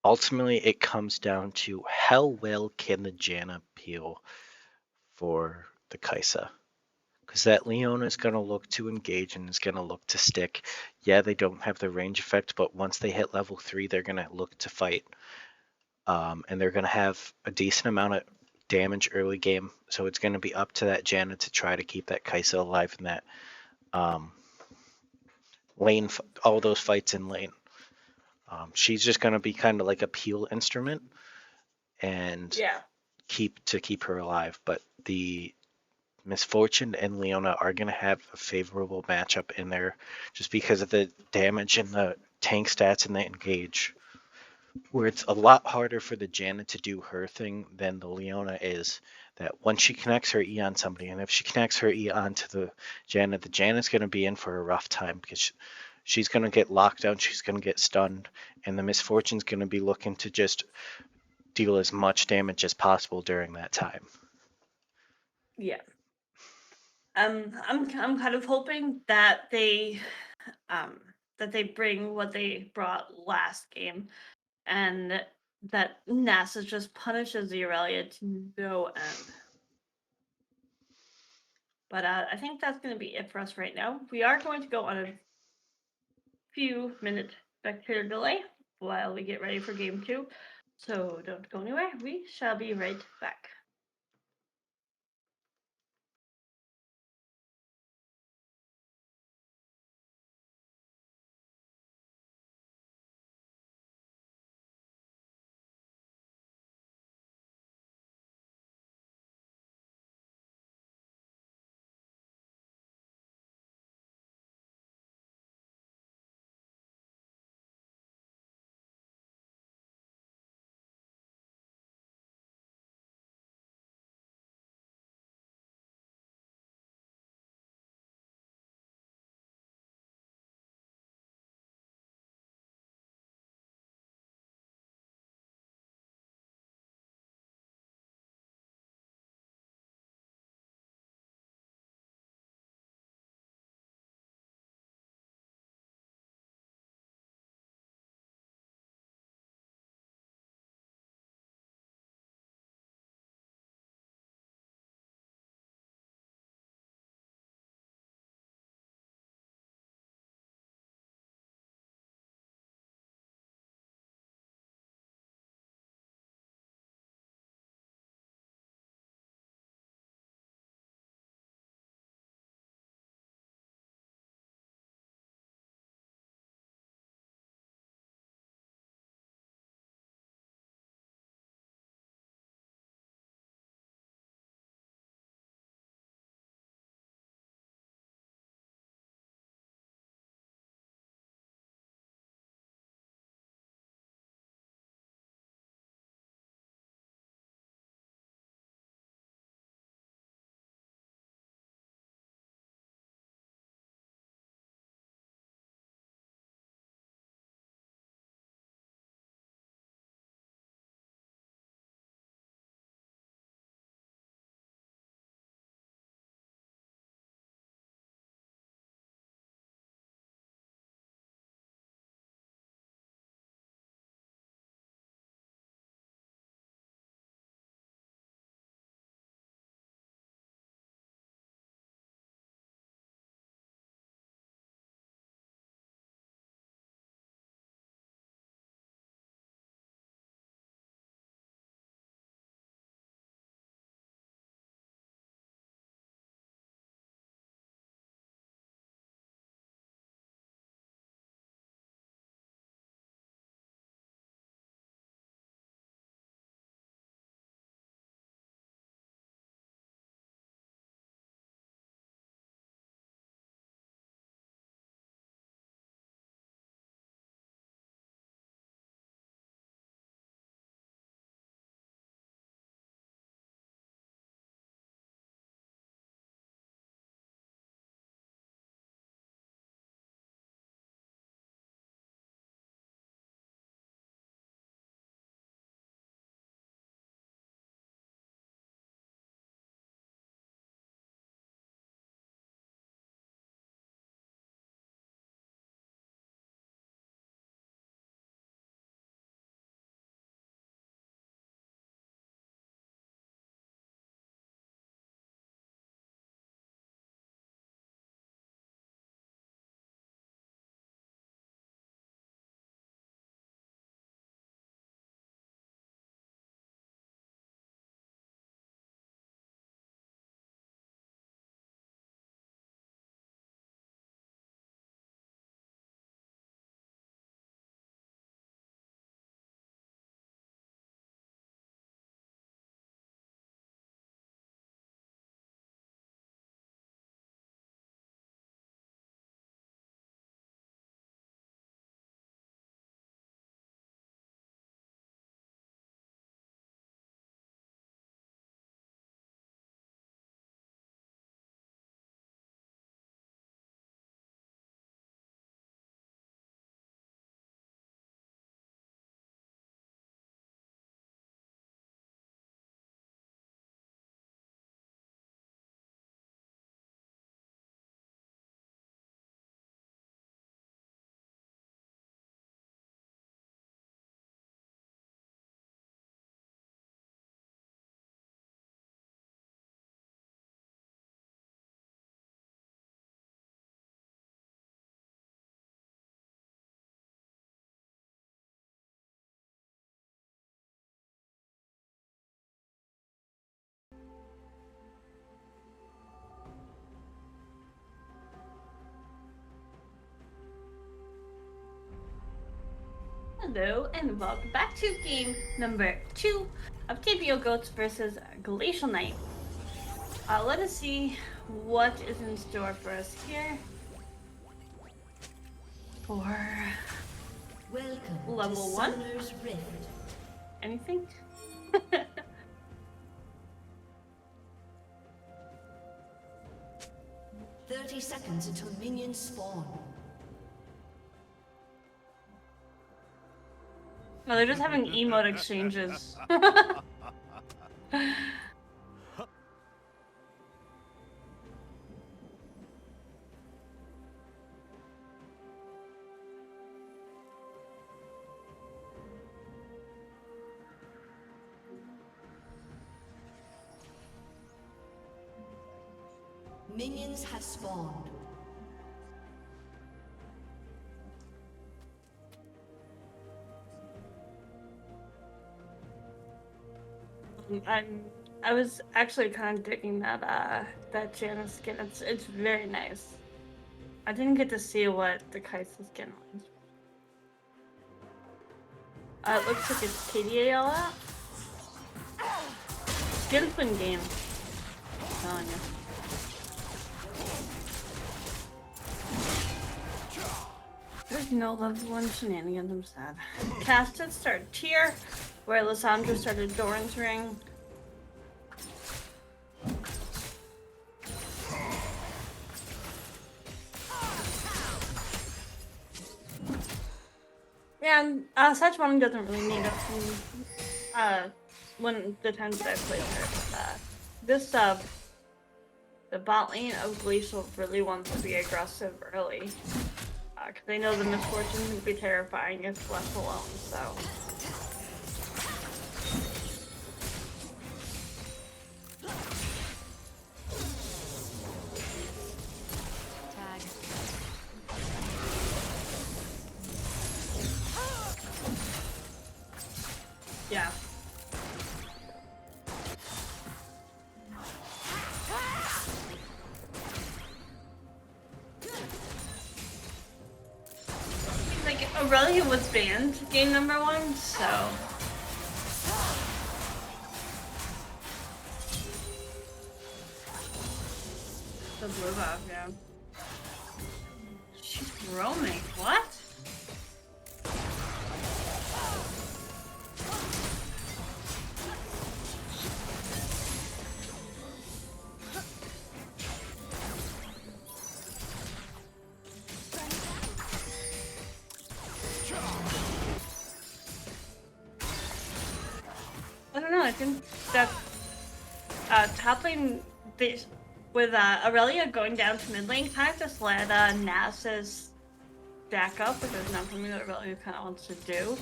Ultimately, it comes down to how well can the Janna peel for the Kai'Sa. Because that Leona is going to look to engage and is going to look to stick. Yeah, they don't have the range effect, but once they hit level 3, they're going to look to fight. And they're going to have a decent amount of damage early game. So it's going to be up to that Janna to try to keep that Kai'Sa alive in that lane, all those fights in lane. She's just going to be kind of like a peel instrument and Yeah. keep her alive. But the Misfortune and Leona are going to have a favorable matchup in there just because of the damage and the tank stats and the engage. Where it's a lot harder for the Janna to do her thing than the Leona is. That once she connects her E on somebody, and if she connects her E onto the Janna's going to be in for a rough time because she's going to get locked down, she's going to get stunned, and the Misfortune's going to be looking to just deal as much damage as possible during that time. Yeah. I'm kind of hoping that they bring what they brought last game, and that NASA just punishes the Aurelia to no end. But I think that's going to be it for us right now. We are going to go on a few minute spectator delay while we get ready for game 2. So don't go anywhere. We shall be right back. Hello and welcome back to game number 2 of TPO Goats versus Glacial Knight. Let us see what is in store for us here for Welcome level to 1. Summoner's Rift. Anything? 30 seconds until minions spawn. No, they're just having emote exchanges. Minions have spawned. I was actually kind of digging that Janus skin. It's very nice. I didn't get to see what the Kaisa skin was. It looks like it's KDA all out. Skin's been game. I'm telling you. There's no level 1 shenanigans, I'm sad. Casted started Tier, where Lissandra started Doran's Ring. Yeah, and Satchman doesn't really need it when the times that I played her. This the bot lane of Glacial really wants to be aggressive early. Because they know the misfortune can be terrifying if left alone, so. Tag. Yeah. Like, Aurelia was banned game number 1, so. The blue buff, yeah. She's roaming, what? I don't know, I think that top lane with Aurelia going down to mid lane kind of just let Nasus stack up, which is not something that Aurelia kind of wants to do.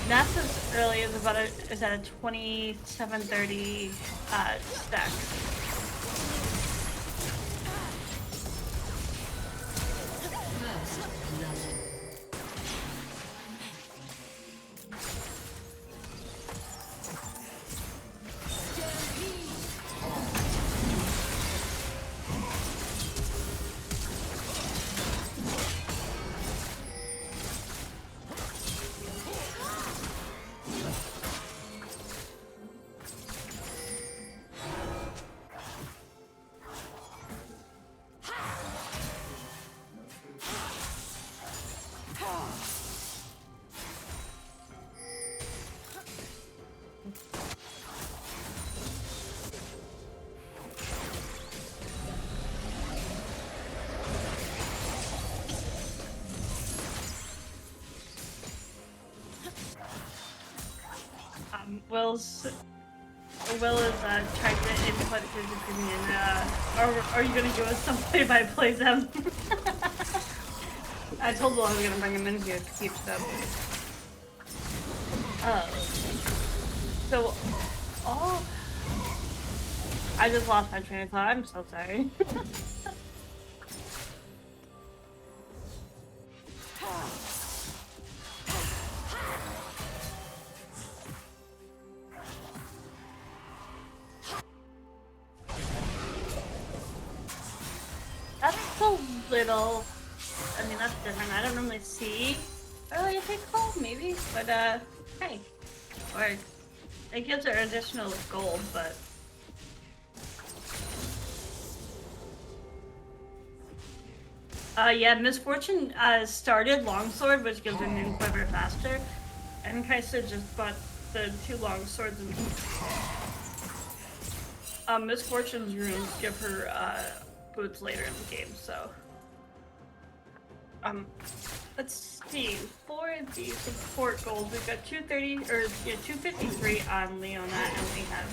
Nasus early is at a 27-30 stack. First blood. Will is trying to input his opinion. Are you gonna give us some play-by-play, Zem? I told Will I was gonna bring him in here to keep them. So, I just lost my train of thought. I'm so sorry. That's a little. I mean, that's different. I don't normally see early take call, maybe, but hey, or it gives her additional gold, but yeah, Misfortune started Longsword, which gives her new quiver faster, and Kaisa just bought the 2 longswords and Misfortune's runes give her boots later in the game, so let's see. For the support goals, we've got 230 or yeah, 253 on Leona, and we have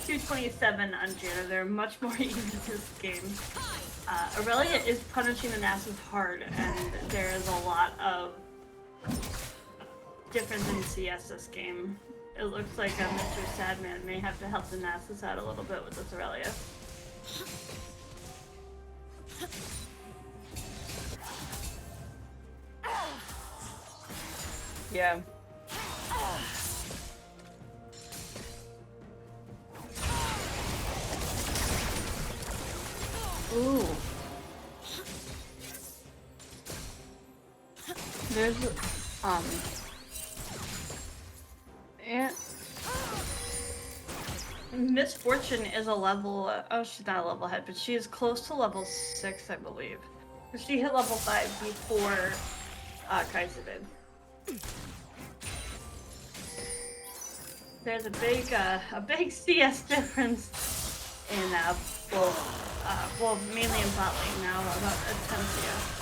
227 on Janna. They're much more even this game. Aurelia is punishing the Nasus hard, and there is a lot of difference in CS this game. It looks like Mr. Sadman may have to help the Nasus out a little bit with this Aurelia. Yeah. Ooh. There's yeah. Misfortune is a level. Oh, she's not a level head, but she is close to level 6, I believe. She hit level 5 before Kaisa did. There's a big CS difference in well, mainly in bot lane now about a 10 CS.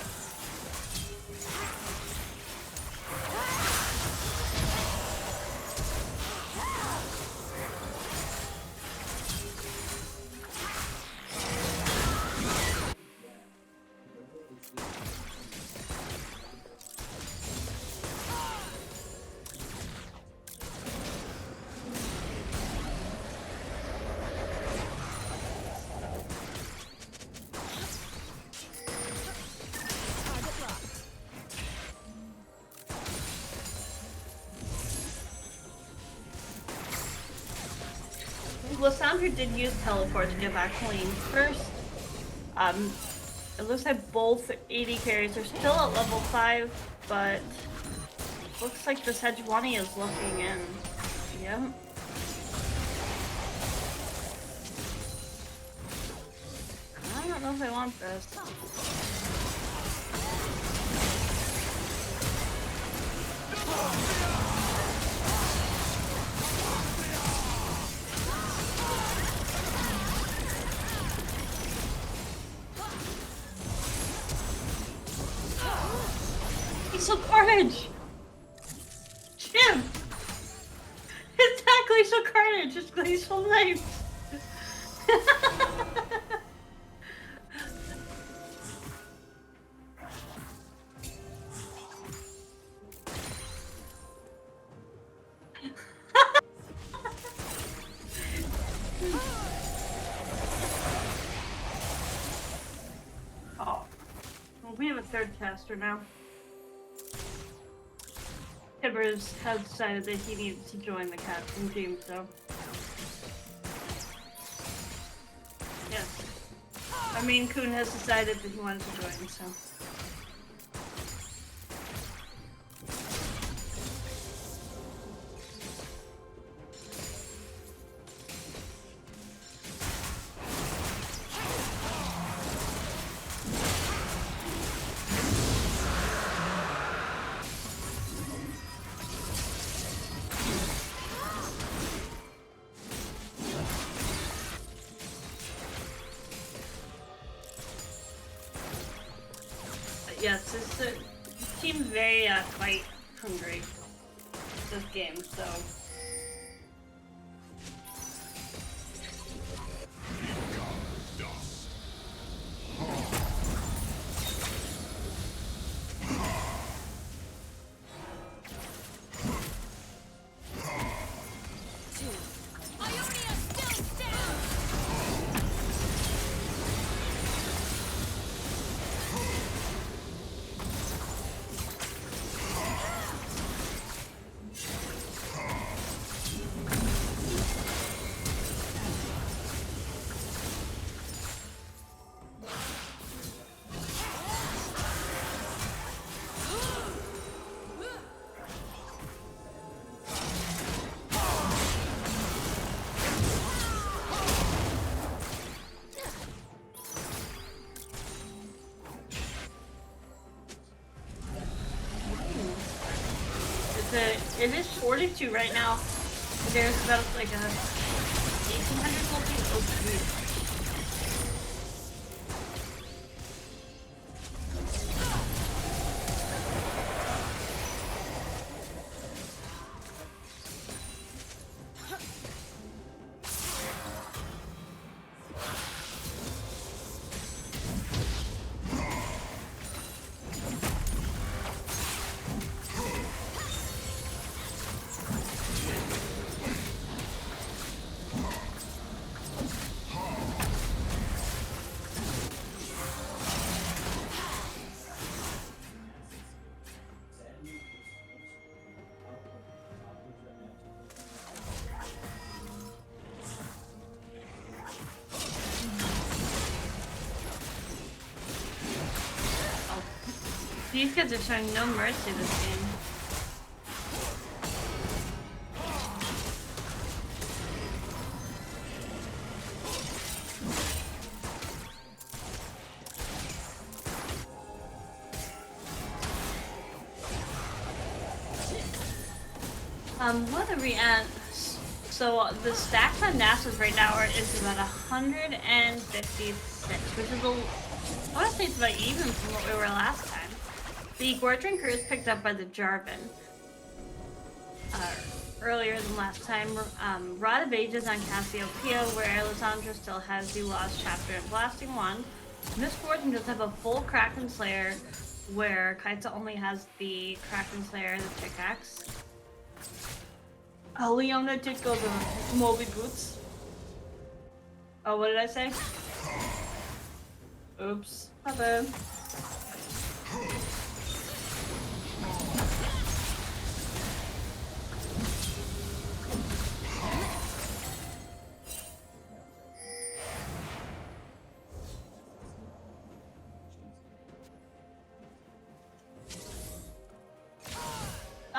Lysandra did use teleport to get back to lane first. It looks like both AD carries are still at level 5, but looks like the Sejuani is looking in. Yep. I don't know if I want this. Glacial Carnage! Jim! It's not Glacial Carnage, it's Glacial Knife! Oh. Well, we have a third caster now. Tibbers has decided that he needs to join the casting team, so. Yes. I mean, Kuhn has decided that he wants to join, so. Yes, this team's very fight hungry this game, so. it is 42 right now. There's about like a 1800 gold piece. Oh, sweet. These kids are showing no mercy this game. What are we at? So the stacks on NASA's right now is about 156, which is honestly it's about even from what we were last time. The Gore Drinker is picked up by the Jarvan. Earlier than last time, Rod of Ages on Cassiopeia, where Lysandra still has the Lost Chapter and Blasting Wand. Miss Fortune does have a full Kraken Slayer, where Kaita only has the Kraken Slayer and the pickaxe. Leona did go the Moby Boots. Oh, what did I say? Oops. My bad.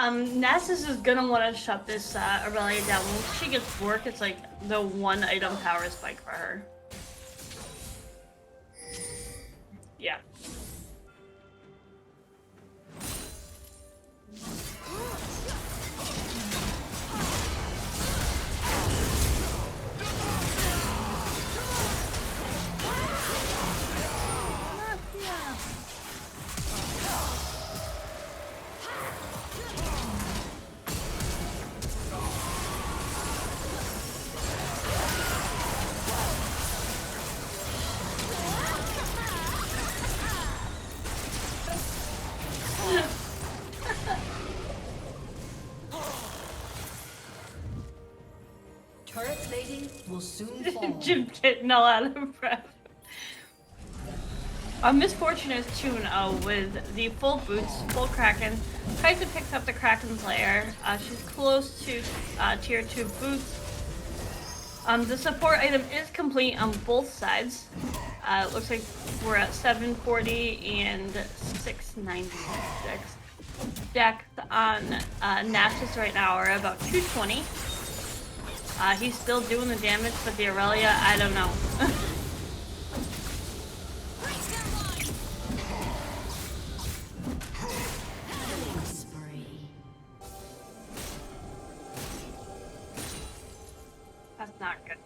Nasus is gonna want to shut this Aurelia down. Once she gets work, it's like the one item power spike for her. Yeah. Turret plating will soon fall. Jim getting all out of breath. Misfortune is 2-0 with the full boots, full Kraken. Kaisa picks up the Kraken Slayer. She's close to tier 2 boots. The support item is complete on both sides. It looks like we're at 740 and 696. Decks on Nasus right now are about 220. He's still doing the damage, but the Aurelia, I don't know. That's not good.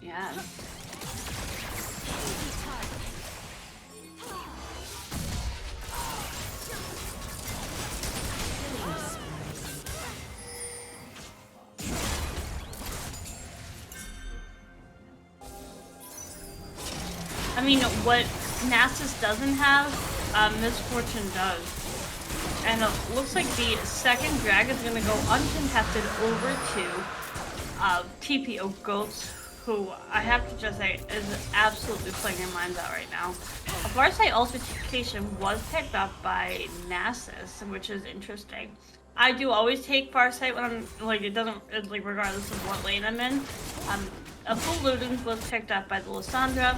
Yeah. I mean, what Nasus doesn't have, Misfortune does. And it looks like the second drag is going to go uncontested over to TPO Goats, who I have to just say is absolutely playing their minds out right now. A Farsight Altercation was picked up by Nasus, which is interesting. I do always take Farsight when I'm, like, it's like, regardless of what lane I'm in. A full Ludens was picked up by the Lysandra.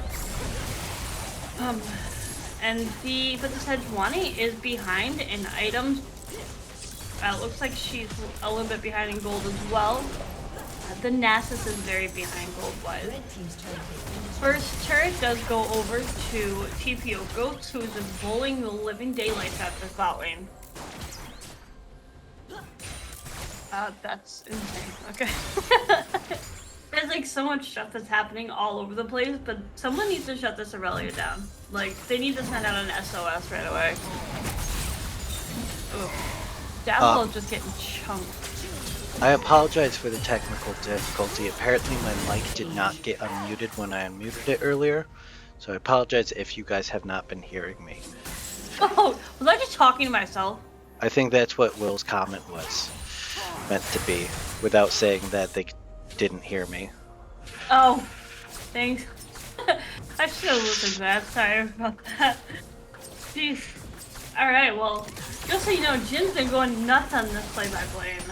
But the Sejuani is behind in items. Looks like she's a little bit behind in gold as well. The Nasus is very behind gold-wise. Red team's turret has been destroyed. First turret does go over to TPO Goats, who is just bowling the living daylights out the bot lane. That's insane. Okay. There's like so much stuff that's happening all over the place, but someone needs to shut this Aurelia down. Like, they need to send out an SOS right away. Ugh. Dazzle is just getting chunked. I apologize for the technical difficulty. Apparently my mic did not get unmuted when I unmuted it earlier, so I apologize if you guys have not been hearing me. Oh, was I just talking to myself? I think that's what Will's comment was meant to be, without saying that they didn't hear me. Oh, thanks. I should have listened to that. Sorry about that. Jeez. Alright, well, just so you know, Jin's been going nuts on this play-by-play, and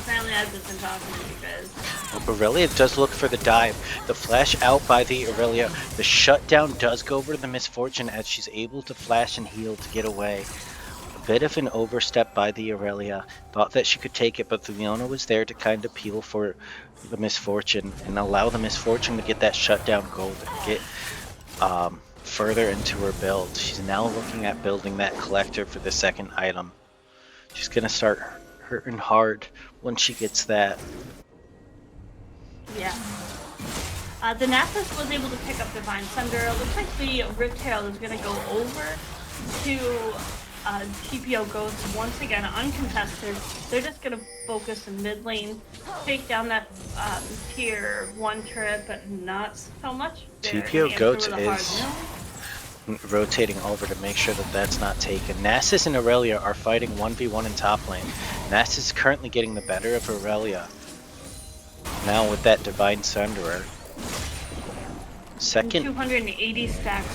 apparently I've just been talking to you guys. Aurelia does look for the dive. The flash out by the Aurelia. The shutdown does go over to the Misfortune as she's able to flash and heal to get away. A bit of an overstep by the Aurelia. Thought that she could take it, but the Leona was there to kind of peel for the Misfortune and allow the Misfortune to get that shutdown gold and get further into her build. She's now looking at building that collector for the second item. She's gonna start hurting hard once she gets that. Yeah. The Nasus was able to pick up Divine Thunder. It looks like the Rift Herald is going to go over to TPO Ghost once again, uncontested. They're just going to focus in mid lane, take down that tier 1 turret, but not so much. TPO Goats is rotating over to make sure that that's not taken. Nasus and Aurelia are fighting 1v1 in top lane. Nasus is currently getting the better of Aurelia. Now with that Divine Sunderer. Second 280 stacks.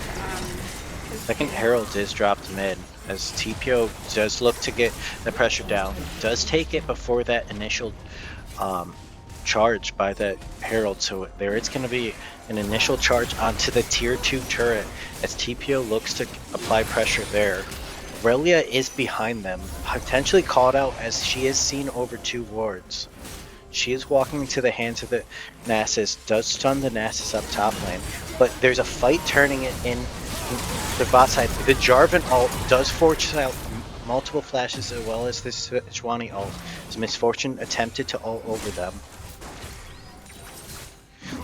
Second Herald is dropped mid as TPO does look to get the pressure down. Does take it before that initial charge by the Herald, so there is going to be an initial charge onto the tier 2 turret as TPO looks to apply pressure there. Aurelia is behind them, potentially called out as she is seen over 2 wards. She is walking into the hands of the Nasus, does stun the Nasus up top lane, but there's a fight turning it in the bot side. The Jarvan ult does force out multiple flashes as well as this Sejuani ult. As Misfortune attempted to ult over them.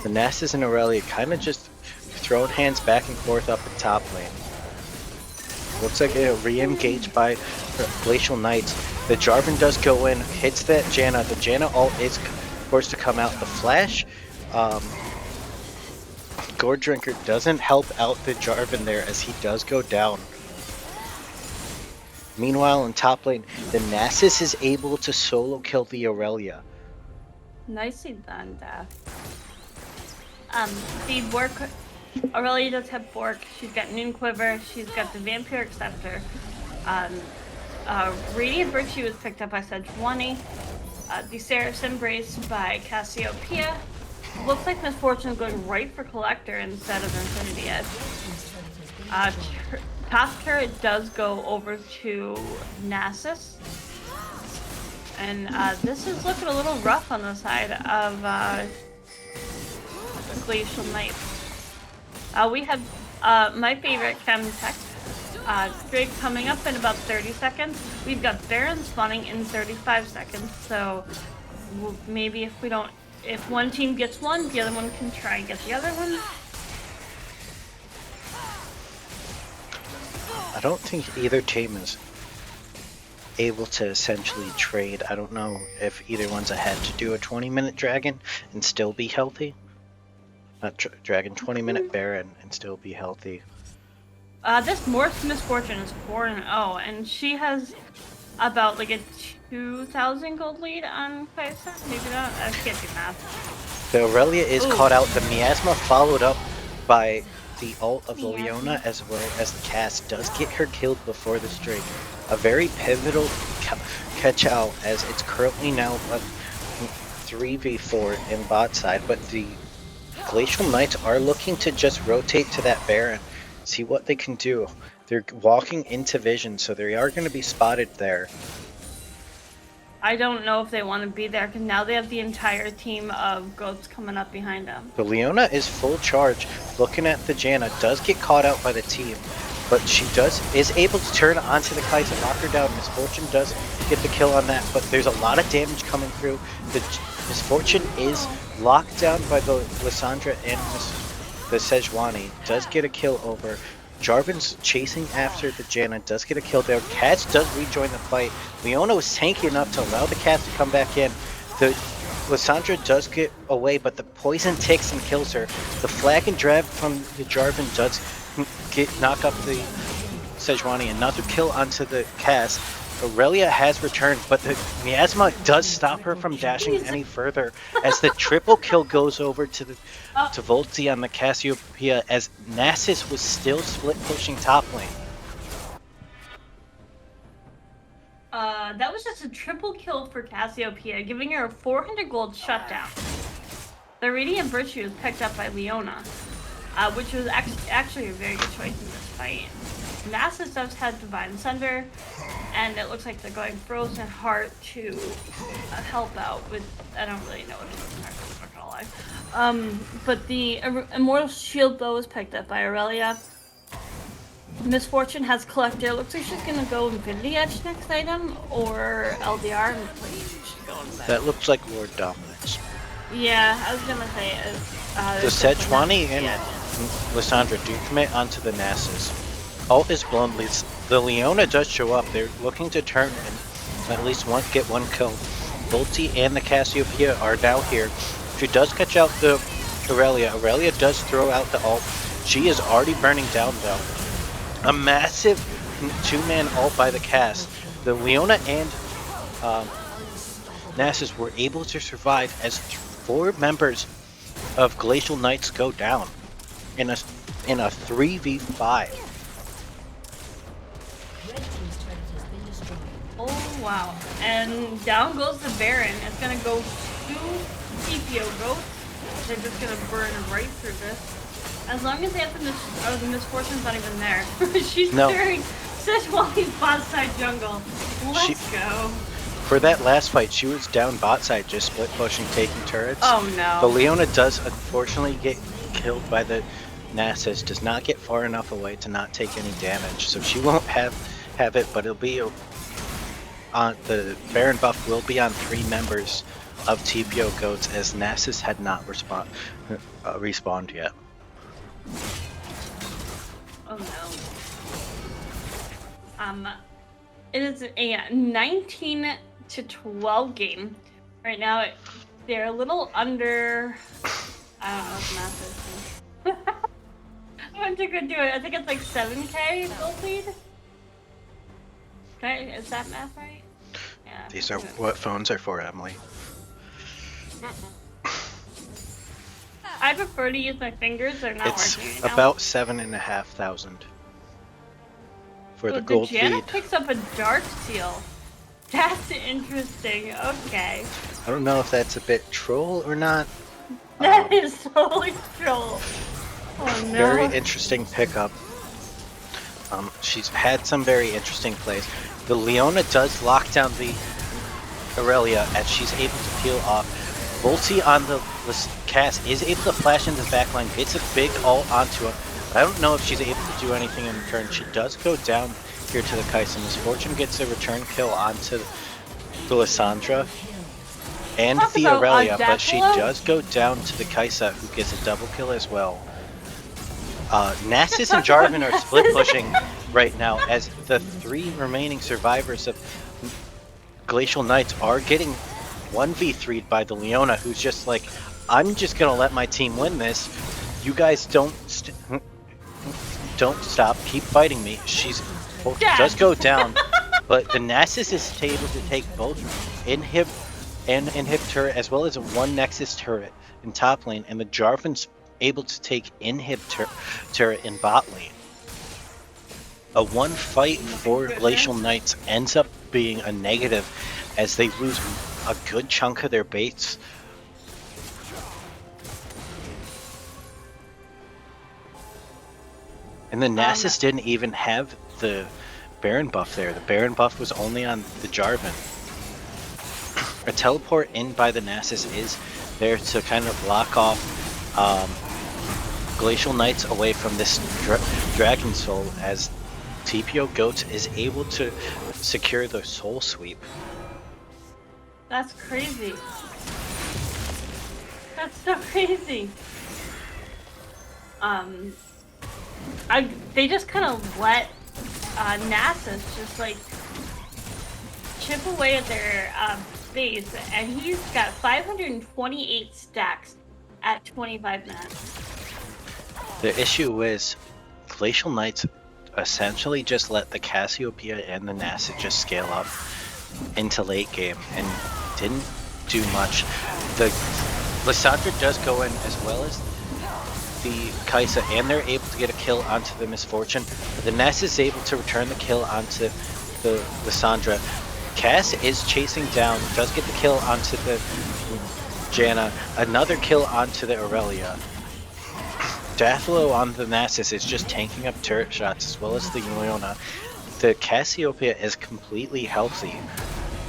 The Nasus and Aurelia kind of just throwing hands back and forth up in top lane. Looks like a re-engage by Glacial Knights. The Jarvan does go in, hits that Janna. The Janna ult is forced to come out. The flash, Gore Drinker doesn't help out the Jarvan there as he does go down. Meanwhile, in top lane, the Nasus is able to solo kill the Aurelia. Nicely done, Daff. The Bork, Aurelia does have Bork. She's got Noon Quiver. She's got the Vampiric Scepter. Radiant Virtue was picked up by Sejuani. The Seraph's Embrace by Cassiopeia. Looks like Misfortune is going right for Collector instead of Infinity Edge. Top turret does go over to Nasus. And this is looking a little rough on the side of Glacial Knights. We have my favorite chem tech, Drake coming up in about 30 seconds. We've got Baron spawning in 35 seconds, so maybe if one team gets one, the other one can try and get the other one. I don't think either team is able to essentially trade. I don't know if either one's ahead to do a 20-minute Dragon and still be healthy. Not Dragon, 20-minute Baron and still be healthy. This Misfortune is 4-0, and she has about like a 2,000 gold lead on Kaisa. Maybe not. I can't do math. The Aurelia is caught out. The Miasma followed up by the ult of the Leona as well as the cast does get her killed before this Drake. A very pivotal catch out as it's currently now a 3v4 in bot side, but the Glacial Knights are looking to just rotate to that Baron, see what they can do. They're walking into vision, so they are going to be spotted there. I don't know if they want to be there because now they have the entire team of goats coming up behind them. The Leona is full charge, looking at the Janna, does get caught out by the team, but she is able to turn onto the Kai'Sa, knock her down. Misfortune does get the kill on that, but there's a lot of damage coming through. The Misfortune is locked down by the Lissandra and the Sejuani, does get a kill over. Jarvan's chasing after the Janna, does get a kill there. Cass does rejoin the fight. Leona was tanky enough to allow the Cass to come back in. The Lissandra does get away, but the poison ticks and kills her. The flag and drag from the Jarvan does knock up the Sejuani. Another kill onto the Cass. Aurelia has returned, but the Miasma does stop her from dashing any further as the triple kill goes over to Volti on the Cassiopeia as Nasus was still split pushing top lane. That was just a triple kill for Cassiopeia, giving her a 400 gold shutdown. The Radiant Virtue was picked up by Leona, which was actually a very good choice in this fight. Nasus does have Divine Sunder, and it looks like they're going Frozen Heart to help out with, I don't really know what it is, I'm not gonna lie. But the Immortal Shield Bow was picked up by Aurelia. Misfortune has collected. It looks like she's gonna go Infinity Edge next item, or LDR. And she's going back. That looks like Lord Dominance. Yeah, I was gonna say the Sejuani and Lissandra do commit onto the Nasus. Ult is blown. The Leona does show up. They're looking to turn and at least get one kill. Volti and the Cassiopeia are now here. She does catch out the Aurelia. Aurelia does throw out the ult. She is already burning down though. A massive two-man ult by the Cass. The Leona and Nasus were able to survive as 4 members of Glacial Knights go down in a 3v5. Oh wow! And down goes the Baron. It's gonna go 2 TPO goats. They're just gonna burn right through this. As long as they have the Misfortune's not even there. She's clearing Sejuani's bot side jungle. Let's go. For that last fight, she was down bot side, just split pushing, taking turrets. Oh no. The Leona does unfortunately get killed by the Nasus, does not get far enough away to not take any damage, so she won't have it, but it'll be on the Baron buff will be on 3 members of TPO goats as Nasus had not respawned yet. Oh no. It is a 19 to 12 game. Right now, they're a little under. I don't know what the math is. I'm too good to do it. I think it's like 7k gold lead. Okay, is that math right? Yeah. These are what phones are for, Emily. I prefer to use my fingers. They're not working right now. About 7,500 for the gold Janna lead. picks up a Dark Seal. That's interesting. Okay. I don't know if that's a bit troll or not. That is totally troll. Oh no. Very interesting pickup. She's had some very interesting plays. The Leona does lock down the Aurelia as she's able to peel off. Volti on the Cass is able to flash into the backline, gets a big ult onto him. I don't know if she's able to do anything in return. She does go down here to the Kai'Sa. Misfortune gets a return kill onto the Lissandra and the Aurelia, but she does go down to the Kai'Sa, who gets a double kill as well. Nasus and Jarvan are split pushing right now as the 3 remaining survivors of Glacial Knights are getting 1v3'd by the Leona, who's just like, I'm just gonna let my team win this. You guys don't stop, keep fighting me. She's does go down, but the Nasus is able to take both inhib turret as well as a 1 Nexus turret in top lane, and the Jarvan's able to take inhib turret in bot lane. A 1 fight for Glacial Knights ends up being a negative as they lose a good chunk of their baits. And the Nasus didn't even have the Baron buff there. The Baron buff was only on the Jarvan. A teleport in by the Nasus is there to kind of block off Glacial Knights away from this Dragon Soul, as TPO Goats is able to secure the Soul Sweep. That's crazy. That's so crazy. They just kind of let Nasus just like chip away at their base, and he's got 528 stacks at 25 minutes. The issue is Glacial Knights essentially just let the Cassiopeia and the Nasus just scale up into late game and didn't do much. The Lissandra does go in as well as the Kaisa, and they're able to get a kill onto the Misfortune. But the Nasus is able to return the kill onto the Lissandra. Cass is chasing down, does get the kill onto the Janna, another kill onto the Aurelia. Dathlo on the Nasus is just tanking up turret shots as well as the Leona. The Cassiopeia is completely healthy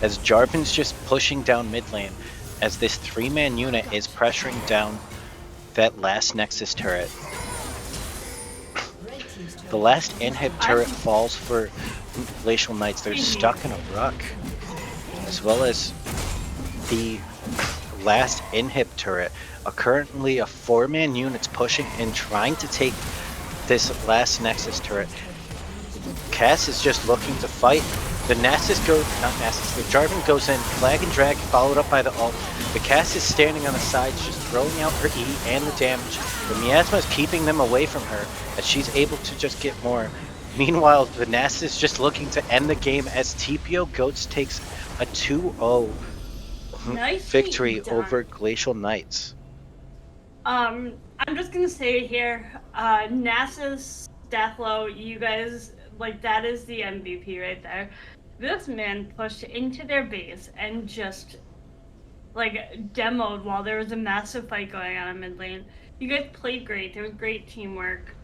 as Jarvan's just pushing down mid lane as this 3-man unit is pressuring down that last Nexus turret. The last inhib turret falls for Glacial Knights. They're stuck in a ruck, as well as the last inhib turret. Currently a 4-man unit's pushing and trying to take this last Nexus turret. Cass is just looking to fight. The Nasus goes, not Nasus, the Jarvan goes in, flag and drag, followed up by the ult. The Cass is standing on the sides, just throwing out her E and the damage. The Miasma is keeping them away from her, as she's able to just get more. Meanwhile, the Nasus is just looking to end the game as TPO Goats takes a 2-0 victory over Glacial Knights. I'm just gonna say it here, Nasus, Dathlo, you guys, like, that is the MVP right there. This man pushed into their base and just, like, demoed while there was a massive fight going on in mid lane. You guys played great. There was great teamwork.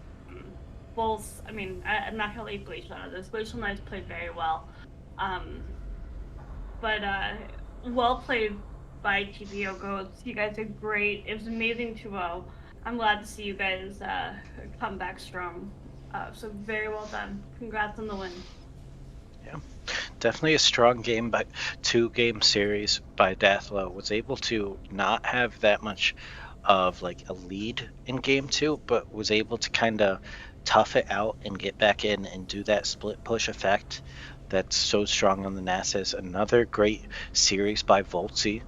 Both, I mean, I'm not gonna leave Glacial out of this. Glacial Knights played very well. But well played by TPO Goats. You guys did great. It was amazing 2-0. I'm glad to see you guys come back strong. So very well done. Congrats on the win. Yeah, definitely a strong game, but 2-game series by Dathlo. Was able to not have that much of like a lead in game 2, but was able to kind of tough it out and get back in and do that split push effect that's so strong on the Nasus. Another great series by Voltzy.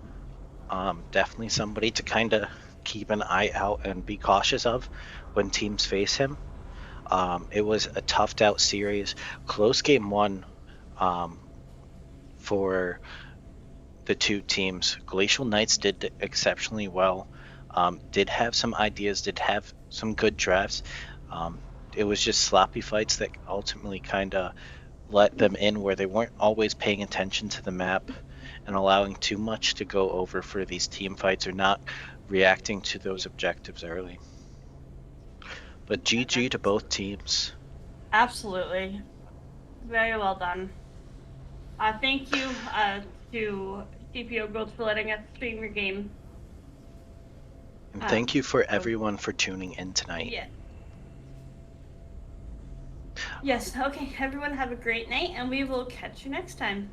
Definitely somebody to kind of keep an eye out and be cautious of when teams face him. It was a toughed out series. Close game 1 for the two teams. Glacial Knights did exceptionally well. Did have some ideas, did have some good drafts. It was just sloppy fights that ultimately kind of let them in, where they weren't always paying attention to the map and allowing too much to go over for these team fights, or not reacting to those objectives early. But GG to both teams. Absolutely. Very well done. Thank you to TPO Goats for letting us stream your game. And thank you for everyone for tuning in tonight. Yeah. Yes, okay, everyone have a great night, and we will catch you next time.